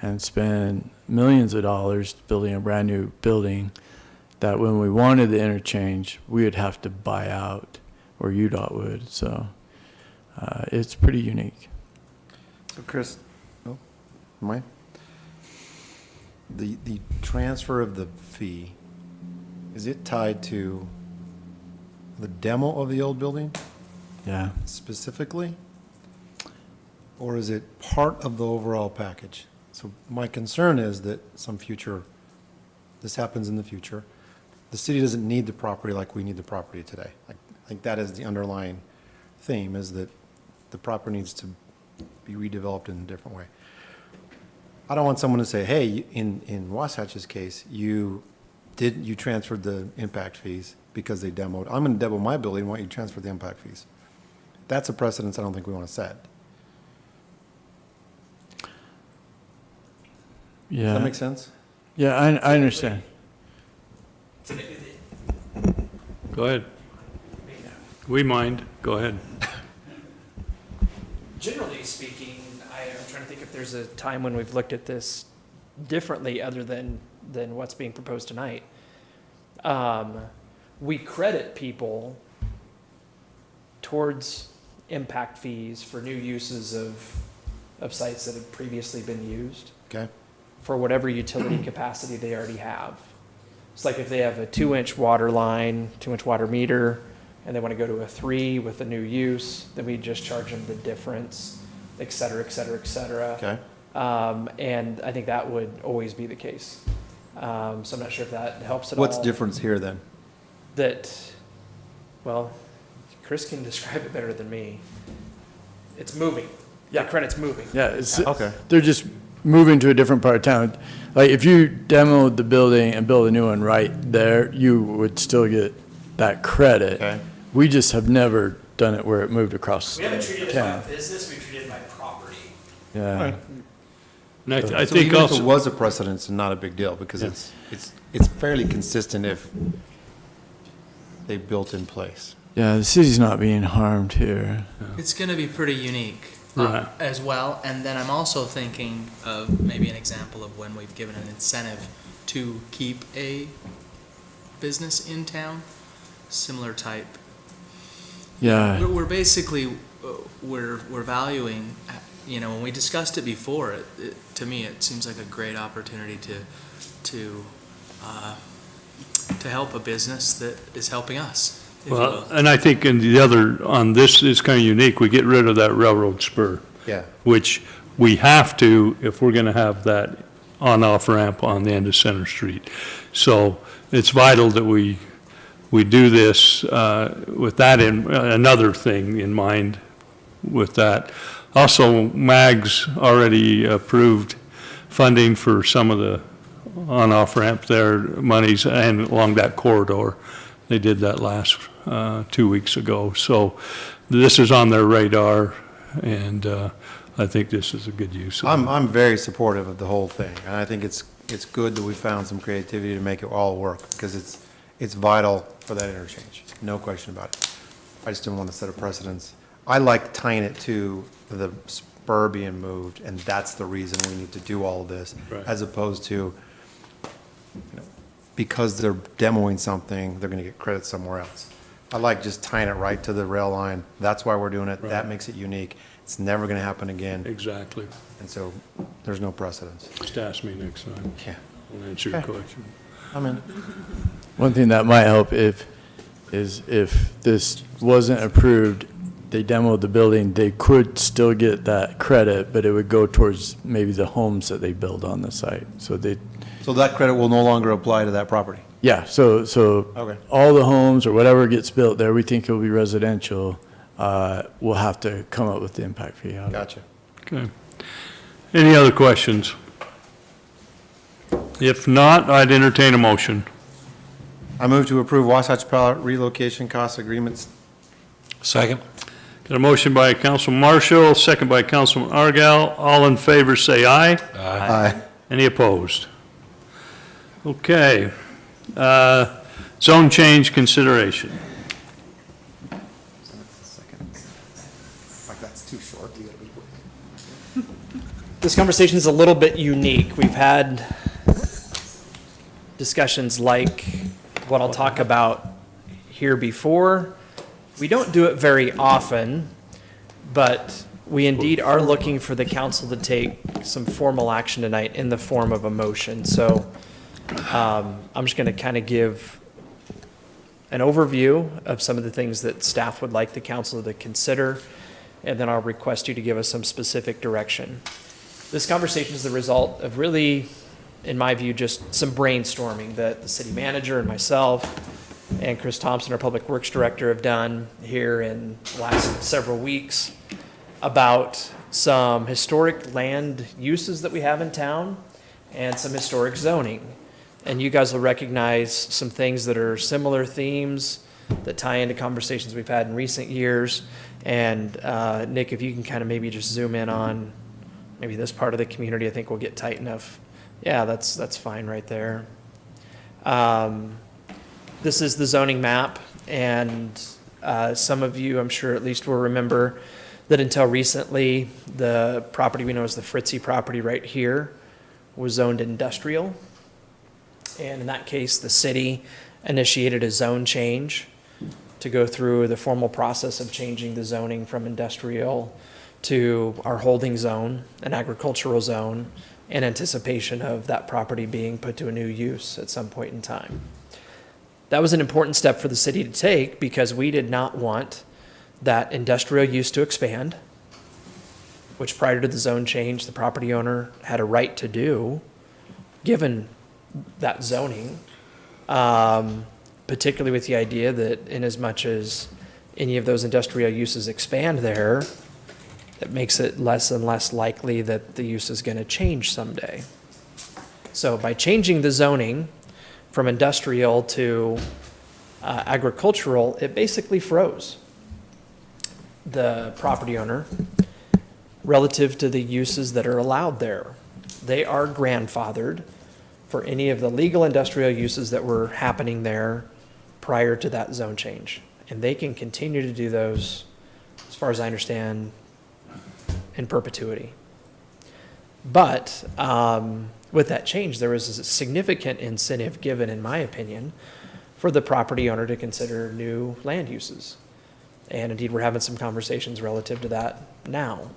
and spend millions of dollars building a brand new building that when we wanted the interchange, we would have to buy out, or UDOT would. So it's pretty unique. So Chris, mine? The transfer of the fee, is it tied to the demo of the old building? Yeah. Specifically? Or is it part of the overall package? So my concern is that this happens in the future. The city doesn't need the property like we need the property today. I think that is the underlying theme, is that the property needs to be redeveloped in a different way. I don't want someone to say, hey, in Wasatch's case, you transferred the impact fees because they demoed. I'm going to demo my building, why don't you transfer the impact fees? That's a precedence I don't think we want to set. Yeah. Does that make sense? Yeah, I understand. Go ahead. We mind. Go ahead. Generally speaking, I'm trying to think if there's a time when we've looked at this differently other than what's being proposed tonight. We credit people towards impact fees for new uses of sites that have previously been used. Okay. For whatever utility capacity they already have. It's like if they have a 2-inch water line, 2-inch water meter, and they want to go to a 3 with a new use, then we just charge them the difference, et cetera, et cetera, et cetera. Okay. And I think that would always be the case. So I'm not sure if that helps at all. What's the difference here then? Well, Chris can describe it better than me. It's moving. Yeah. The credit's moving. Yeah, it's, Okay. they're just moving to a different part of town. Like if you demoed the building and built a new one right there, you would still get that credit. Okay. We just have never done it where it moved across We haven't treated it town. by business, we treated it by property. Yeah. And I So think even if also. it was a precedence, not a big deal, because it's fairly consistent if they built in place. Yeah, the city's not being harmed here. It's going to be pretty unique Right. as well. And then I'm also thinking of maybe an example of when we've given an incentive to keep a business in town, similar type. Yeah. We're basically, we're valuing, when we discussed it before, to me, it seems like a great opportunity to to help a business that is helping us, if you will. Well, and I think in the other, on this is kind of unique, we get rid of that railroad spur. Yeah. Which we have to if we're going to have that on-off ramp on the end of Center Street. So it's vital that we do this with that in, another thing in mind with that. Also, MAG's already approved funding for some of the on-off ramp there, monies, and along that corridor. They did that last 2 weeks ago. So this is on their radar, and I think this is a good use of it. I'm very supportive of the whole thing, and I think it's good that we found some creativity to make it all work, because it's vital for that interchange, no question about it. I just didn't want to set a precedence. I like tying it to the spur being moved, and that's the reason we need to do all of this, Right. as opposed to, you know, because they're demoing something, they're gonna get credit somewhere else. I like just tying it right to the rail line. That's why we're doing it. That Right. makes it unique. It's never gonna happen again, Exactly. and so there's no precedence. Just ask me next time. Yeah. I'll answer your Okay. question. I'm in. One thing that might help if this wasn't approved, they demoed the building, they could still get that credit, but it would go towards maybe the homes that they build on the site. So that credit will no longer apply to that property? yeah, so Okay. all the homes or whatever gets built there, we think it'll be residential, we'll have to come up with the impact fee out of it. Gotcha. Okay. Any other questions? If not, I'd entertain a motion. I move to approve Wasatch Pallet relocation cost agreements. Second. Got a motion by Councilman Marshall, second by Councilman Argal. All in favor, say aye. Aye. Any opposed? Okay. Zone change consideration. Like that's too short. This conversation is a little bit unique. We've had discussions like what I'll talk about here before. We don't do it very often, but we indeed are looking for the council to take some formal action tonight in the form of a motion. So I'm just going to kind of give an overview of some of the things that staff would like the council to consider, and then I'll request you to give us some specific direction. This conversation is the result of really, in my view, just some brainstorming that the city manager and myself and Chris Thompson, our Public Works Director, have done here in the last several weeks about some historic land uses that we have in town and some historic zoning. And you guys will recognize some things that are similar themes that tie into conversations we've had in recent years. And Nick, if you can kind of maybe just zoom in on maybe this part of the community, I think we'll get tight enough. Yeah, that's fine right there. This is the zoning map, and some of you, I'm sure at least will remember that until recently, the property we know as the Fritzie property right here was zoned industrial. And in that case, the city initiated a zone change to go through the formal process of changing the zoning from industrial to our holding zone, an agricultural zone, in anticipation of that property being put to a new use at some point in time. That was an important step for the city to take because we did not want that industrial use to expand, which prior to the zone change, the property owner had a right to do, given that zoning, particularly with the idea that in as much as any of those industrial uses expand there, it makes it less and less likely that the use is going to change someday. So by changing the zoning from industrial to agricultural, it basically froze the property owner relative to the uses that are allowed there. They are grandfathered for any of the legal industrial uses that were happening there prior to that zone change. And they can continue to do those, as far as I understand, in perpetuity. But with that change, there was a significant incentive given, in my opinion, for the property owner to consider new land uses. And indeed, we're having some conversations relative to that now.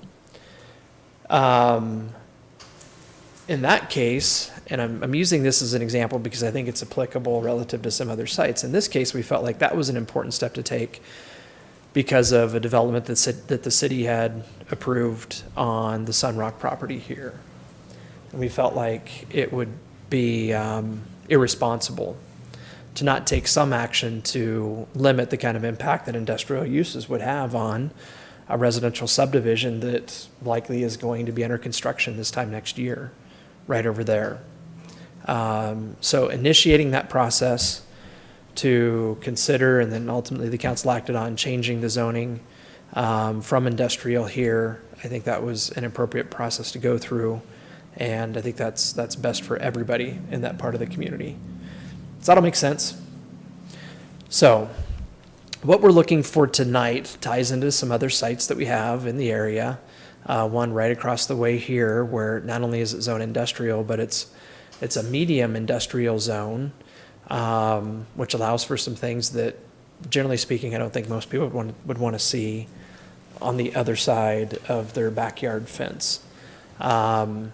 in that case, and I'm using this as an example because I think it's applicable relative to some other sites. In this case, we felt like that was an important step to take because of a development that the city had approved on the Sunrock property here. And we felt like it would be irresponsible to not take some action to limit the kind of impact that industrial uses would have on a residential subdivision that likely is going to be under construction this time next year, right over there. So initiating that process to consider, and then ultimately the council acted on changing the zoning from industrial here, I think that was an appropriate process to go through. And I think that's best for everybody in that part of the community. Does that all make sense? So what we're looking for tonight ties into some other sites that we have in the area. One right across the way here where not only is it zone industrial, but it's a medium industrial zone, which allows for some things that, generally speaking, I don't think most people would want to see on the other side of their backyard fence. And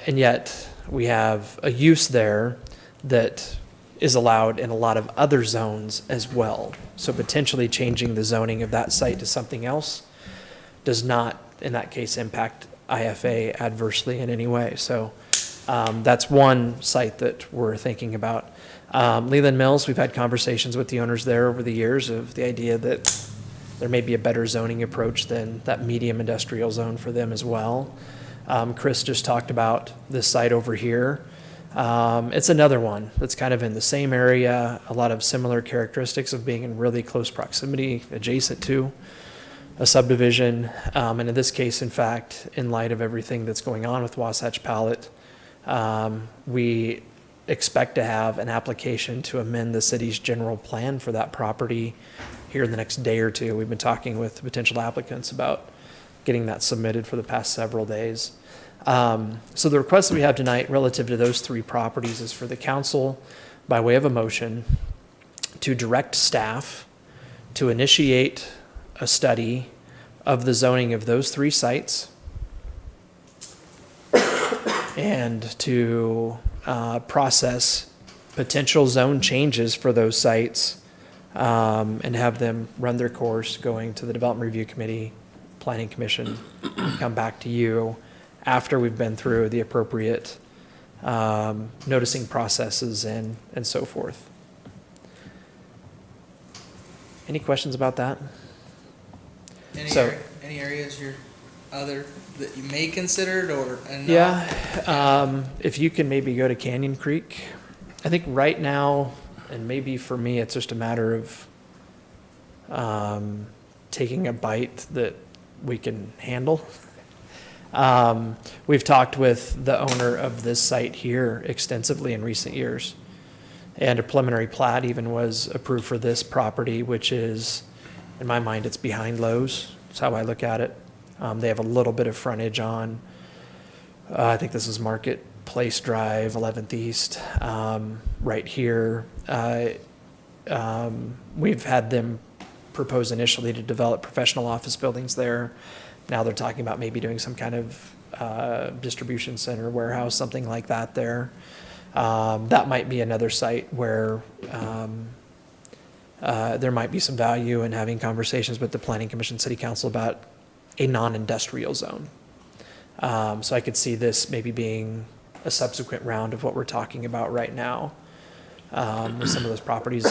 yet we have a use there that is allowed in a lot of other zones as well. So potentially changing the zoning of that site to something else does not, in that case, impact IFA adversely in any way. So that's one site that we're thinking about. Leland Mills, we've had conversations with the owners there over the years of the idea that there may be a better zoning approach than that medium industrial zone for them as well. Chris just talked about this site over here. It's another one that's kind of in the same area, a lot of similar characteristics of being in really close proximity adjacent to a subdivision. And in this case, in fact, in light of everything that's going on with Wasatch Pallet, we expect to have an application to amend the city's general plan for that property here in the next day or two. We've been talking with potential applicants about getting that submitted for the past several days. So the request that we have tonight relative to those three properties is for the council, by way of a motion, to direct staff to initiate a study of the zoning of those three sites and to process potential zone changes for those sites and have them run their course going to the Development Review Committee, Planning Commission, come back to you after we've been through the appropriate noticing processes and so forth. Any questions about that? Any areas that you may consider or not? Yeah, if you can maybe go to Canyon Creek. I think right now, and maybe for me, it's just a matter of taking a bite that we can handle. We've talked with the owner of this site here extensively in recent years. And a preliminary plat even was approved for this property, which is, in my mind, it's behind Lowe's. That's how I look at it. They have a little bit of frontage on, I think this is Marketplace Drive, 11th East, right here. We've had them propose initially to develop professional office buildings there. Now they're talking about maybe doing some kind of distribution center, warehouse, something like that there. That might be another site where there might be some value in having conversations with the Planning Commission, City Council about a non-industrial zone. So I could see this maybe being a subsequent round of what we're talking about right now with some of those properties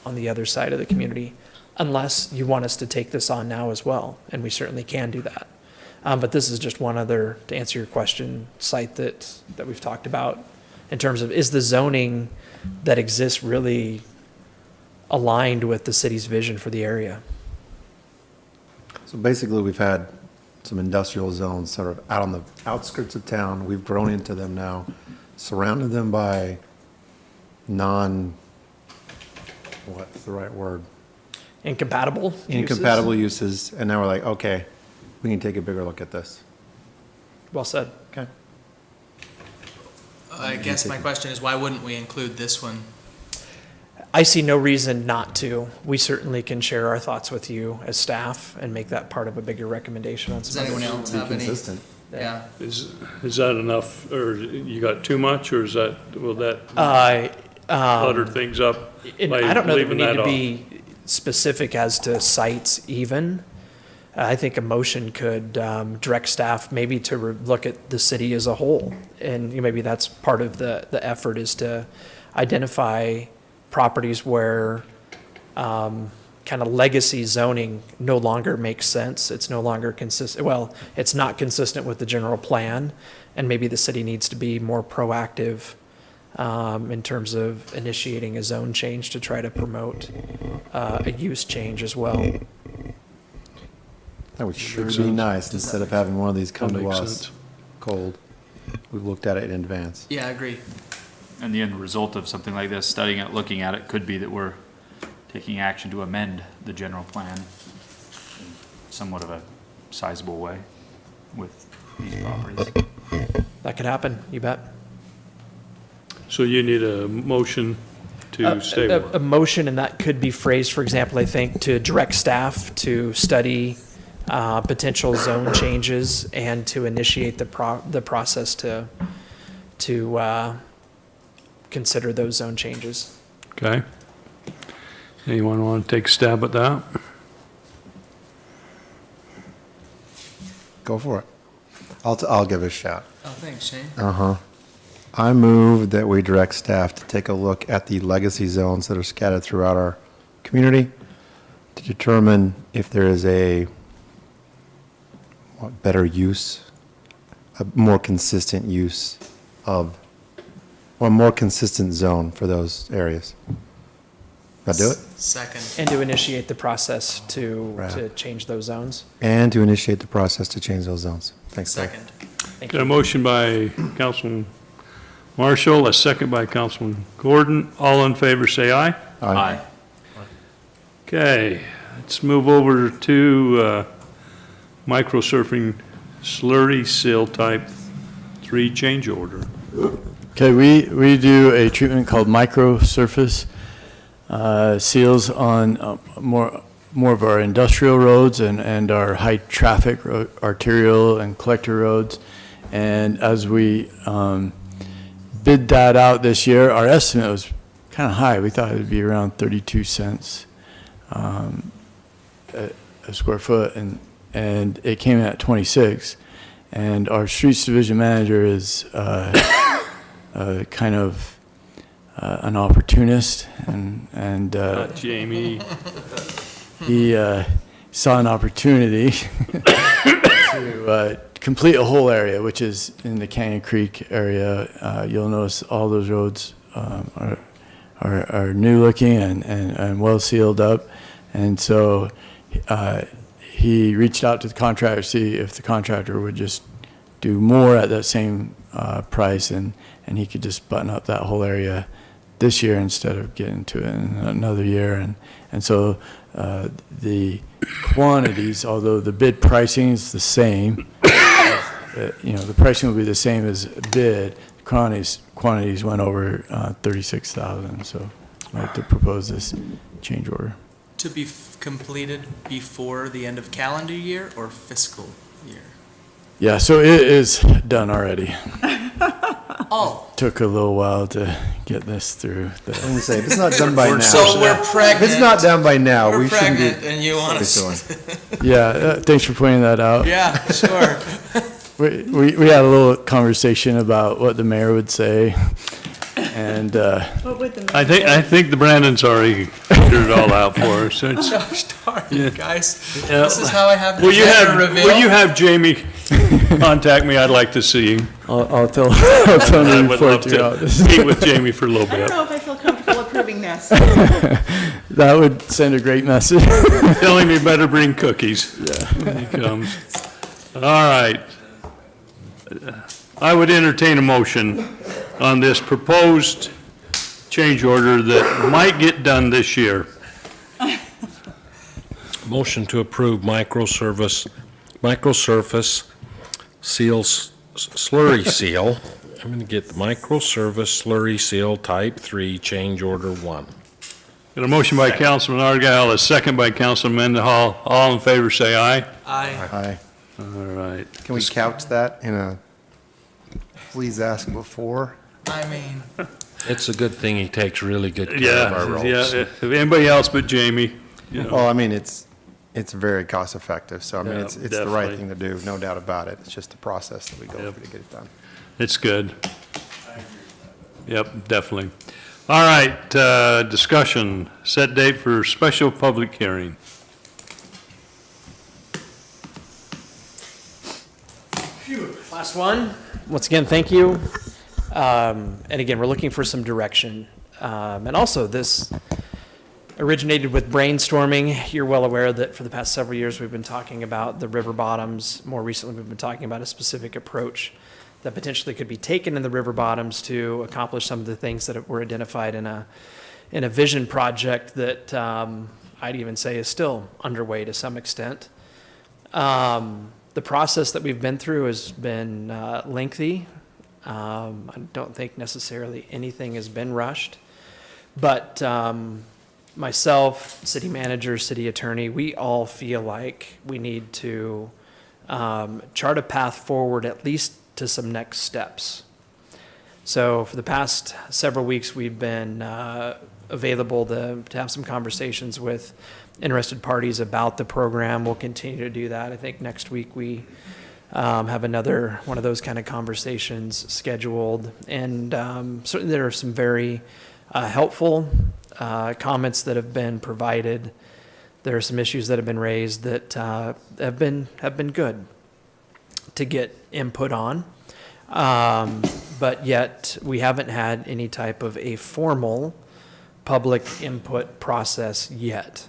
on the other side of the community, unless you want us to take this on now as well, and we certainly can do that. But this is just one other, to answer your question, site that we've talked about in terms of, is the zoning that exists really aligned with the city's vision for the area? So basically, we've had some industrial zones sort of out on the outskirts of town. We've grown into them now, surrounded them by what's the right word? Incompatible uses. And now we're like, okay, we can take a bigger look at this. Well said. Okay. I guess my question is, why wouldn't we include this one? I see no reason not to. We certainly can share our thoughts with you as staff and make that part of a bigger recommendation on Does some anyone others. else have any? Yeah. Is that enough, or you got too much, or will that clutter things up And by I don't know that we leaving need that to off? be specific as to sites even. I think a motion could direct staff maybe to look at the city as a whole. And maybe that's part of the effort, is to identify properties where kind of legacy zoning no longer makes sense. It's no longer consistent, well, it's not consistent with the general plan. And maybe the city needs to be more proactive in terms of initiating a zone change to try to promote a use change as well. That would sure be nice, instead of having one of these come That to makes us sense. cold. We've looked at it in advance. Yeah, I agree. And the end result of something like this, studying it, looking at it, could be that we're taking action to amend the general plan in somewhat of a sizable way with these properties. That could happen, you bet. So you need a motion to stay A with. motion, and that could be phrased, for example, I think, to direct staff to study potential zone changes and to initiate the process to consider those zone changes. Okay. Anyone want to take a stab at that? Go for it. I'll give it a shot. Oh, thanks, Shane. I move that we direct staff to take a look at the legacy zones that are scattered throughout our community to determine if there is a better use, a more consistent use of, or a more consistent zone for those areas. Did I do it? Second. And to initiate the process to Right. change those zones. And to initiate the process to change those zones. Thanks, Doug. Second. Thank Got a you. motion by Councilman Marshall, a second by Councilman Gordon. All in favor, say aye. Aye. Okay, let's move over to microsurfing slurry seal type 3 change order. Okay, we do a treatment called microsurface seals on more of our industrial roads and our high traffic arterial and collector roads. And as we bid that out this year, our estimate was kind of high. We thought it would be around 32 cents a square foot, and it came in at 26. And our streets division manager is kind of an opportunist, and Jamie. he saw an opportunity to complete a whole area, which is in the Canyon Creek area. You'll notice all those roads are new looking and well sealed up. And so he reached out to the contractor to see if the contractor would just do more at that same price, and he could just button up that whole area this year instead of getting to it in another year. And so the quantities, although the bid pricing is the same, the pricing will be the same as bid, quantities went over 36,000. So I'd like to propose this change order. To be completed before the end of calendar year or fiscal year? Yeah, so it is done already. Oh. Took a little while to get this through. I was gonna say, if it's not done by now. So we're pregnant. If it's not done by now, We're we shouldn't be. pregnant and you want us. Yeah, thanks for pointing that out. Yeah, sure. We had a little conversation about what the mayor would say, and What would the mayor I think the Brandon's already figured it all out for us. It's- Gosh darn Yeah. you guys. Yeah. This is how I have the Will you gender reveal. will you have Jamie contact me? I'd like to see him. I'll tell him I to would report love to you out. to meet with Jamie for a little I don't bit. know if I feel comfortable approving this. That would send a great message. Tell him he better bring cookies when he comes. All right. I would entertain a motion on this proposed change order that might get done this year. Motion to approve microsurface seals, slurry seal. I'm going to get the microsurface slurry seal type 3 change order 1. Got a motion by Councilman Argyle, a second by Councilman Mendenhall. All in favor, say aye. Aye. Aye. All right. Can we couch that in a please ask before? I mean, It's a good thing he takes really good care of our Yeah, roads. yeah, if anybody else but Jamie, you know. Well, I mean, it's very cost effective, so I mean, Yeah, it's the right definitely. thing to do, no doubt about it. It's just the process that we go Yep. through to get it done. It's good. Yep, definitely. All right, discussion, set date for special public hearing. Last one. Once again, thank you. And again, we're looking for some direction. And also, this originated with brainstorming. You're well aware that for the past several years, we've been talking about the river bottoms. More recently, we've been talking about a specific approach that potentially could be taken in the river bottoms to accomplish some of the things that were identified in a vision project that I'd even say is still underway to some extent. The process that we've been through has been lengthy. I don't think necessarily anything has been rushed, but myself, city manager, city attorney, we all feel like we need to chart a path forward, at least to some next steps. So for the past several weeks, we've been available to have some conversations with interested parties about the program. We'll continue to do that. I think next week we have another one of those kind of conversations scheduled. And certainly there are some very helpful comments that have been provided. There are some issues that have been raised that have been good to get input on. But yet we haven't had any type of a formal public input process yet.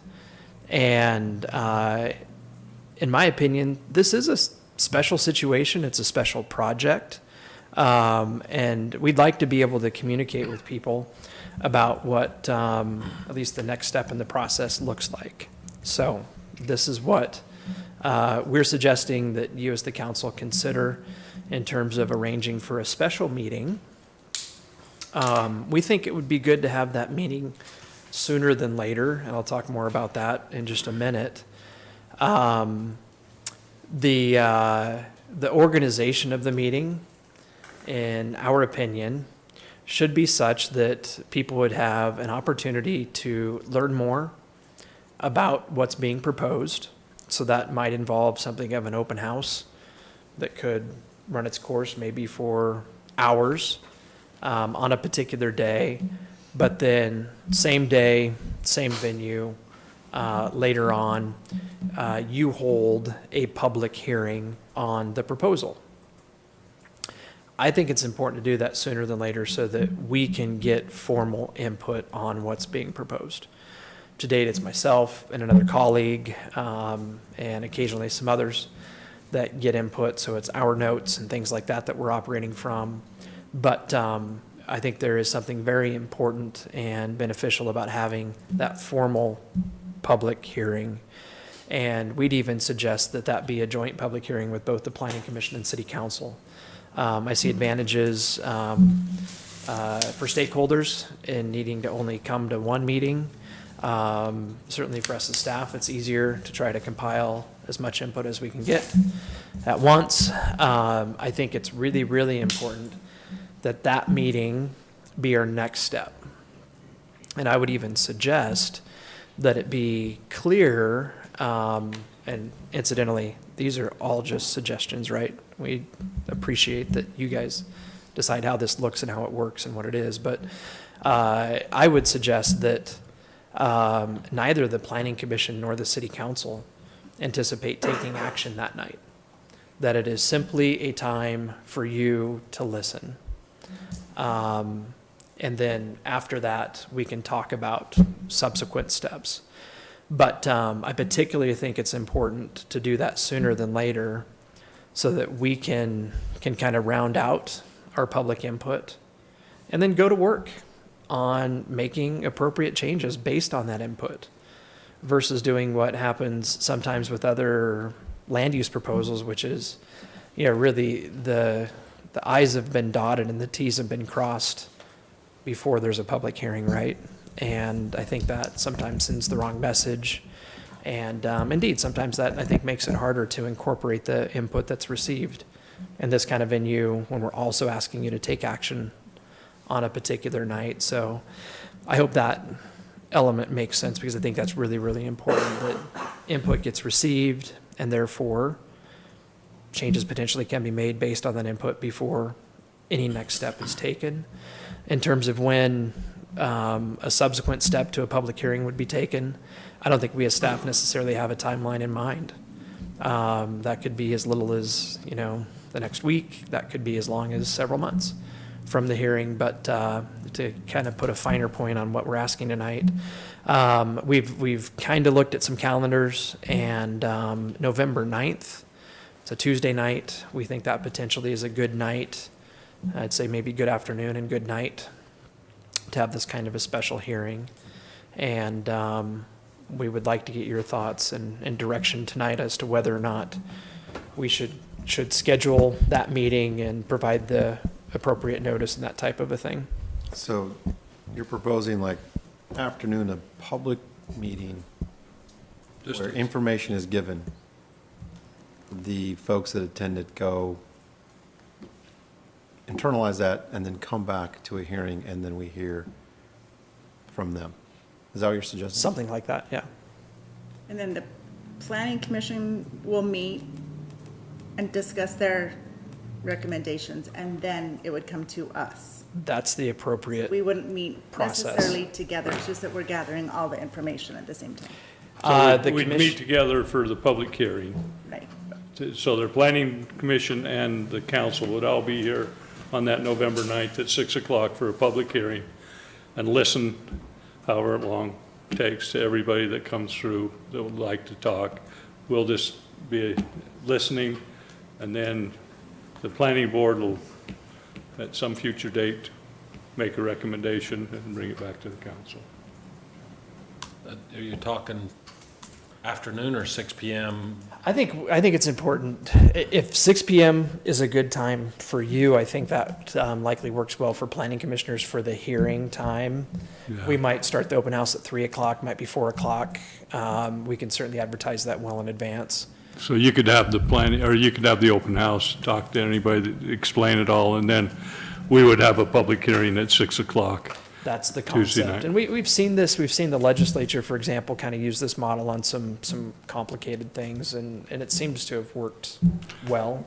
And in my opinion, this is a special situation. It's a special project. And we'd like to be able to communicate with people about what at least the next step in the process looks like. So this is what we're suggesting that you as the council consider in terms of arranging for a special meeting. We think it would be good to have that meeting sooner than later, and I'll talk more about that in just a minute. The organization of the meeting, in our opinion, should be such that people would have an opportunity to learn more about what's being proposed. So that might involve something of an open house that could run its course maybe for hours on a particular day, but then same day, same venue, later on, you hold a public hearing on the proposal. I think it's important to do that sooner than later so that we can get formal input on what's being proposed. To date, it's myself and another colleague, and occasionally some others that get input. So it's our notes and things like that we're operating from. But I think there is something very important and beneficial about having that formal public hearing. And we'd even suggest that that be a joint public hearing with both the Planning Commission and City Council. I see advantages for stakeholders in needing to only come to one meeting. Certainly for us as staff, it's easier to try to compile as much input as we can get at once. I think it's really, really important that that meeting be our next step. And I would even suggest that it be clear, and incidentally, these are all just suggestions, right? We appreciate that you guys decide how this looks and how it works and what it is, but I would suggest that neither the Planning Commission nor the City Council anticipate taking action that night, that it is simply a time for you to listen. And then after that, we can talk about subsequent steps. But I particularly think it's important to do that sooner than later so that we can kind of round out our public input and then go to work on making appropriate changes based on that input versus doing what happens sometimes with other land use proposals, which is, really the I's have been dotted and the T's have been crossed before there's a public hearing, right? And I think that sometimes sends the wrong message And indeed, sometimes that, I think, makes it harder to incorporate the input that's received in this kind of venue when we're also asking you to take action on a particular night. So I hope that element makes sense, because I think that's really, really important, that input gets received, and therefore changes potentially can be made based on that input before any next step is taken. In terms of when a subsequent step to a public hearing would be taken, I don't think we as staff necessarily have a timeline in mind. That could be as little as, the next week. That could be as long as several months from the hearing. But to kind of put a finer point on what we're asking tonight, we've kind of looked at some calendars, and November 9th, it's a Tuesday night. We think that potentially is a good night. I'd say maybe good afternoon and good night to have this kind of a special hearing. And we would like to get your thoughts and direction tonight as to whether or not we should schedule that meeting and provide the appropriate notice and that type of a thing. So you're proposing like afternoon, a public meeting where information is given. The folks that attended go internalize that and then come back to a hearing, and then we hear from them. Is that what you're suggesting? Something like that, yeah. And then the planning commission will meet and discuss their recommendations, and then it would come to us. That's the appropriate We wouldn't meet process. necessarily together, it's just that we're gathering all the information at the same time. So we'd meet together for the public hearing. Right. So their planning commission and the council would all be here on that November 9th at 6 o'clock for a public hearing, and listen however long it takes to everybody that comes through that would like to talk. We'll just be listening, and then the planning board will, at some future date, make a recommendation and bring it back to the council. Are you talking afternoon or 6 p.m.? I think it's important. If 6 p.m. is a good time for you, I think that likely works well for planning commissioners for the hearing time. Yeah. We might start the open house at 3 o'clock, might be 4 o'clock. We can certainly advertise that well in advance. So you could have the planning, or you could have the open house, talk to anybody, explain it all, and then we would have a public hearing at 6 o'clock. That's the Tuesday concept. night. And we've seen this, we've seen the legislature, for example, kind of use this model on some complicated things, and it seems to have worked well.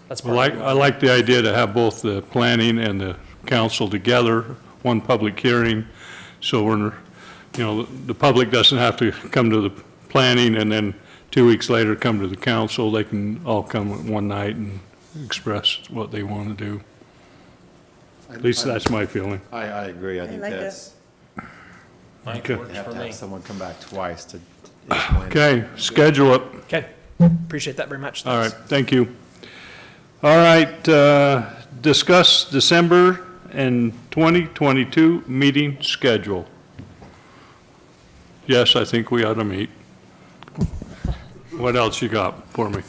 That's part of I like the idea to have both the planning and the council together, one public hearing, so we're, the public doesn't have to come to the planning and then 2 weeks later come to the council. They can all come one night and express what they want to do. At least that's my feeling. I agree. I think like that's, Mike Okay. works you have for to me. have someone come back twice to explain. Okay, schedule it. Okay, appreciate that very much. All right, Thanks. thank you. All right, discuss December and 2022 meeting schedule. Yes, I think we ought to meet. What else you got for me?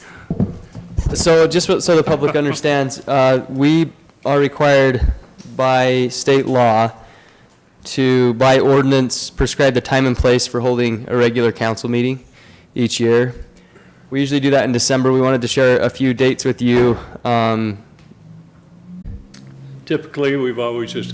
So just so the public understands, we are required by state law to, by ordinance, prescribe the time and place for holding a regular council meeting each year. We usually do that in December. We wanted to share a few dates with you. Typically, we've always just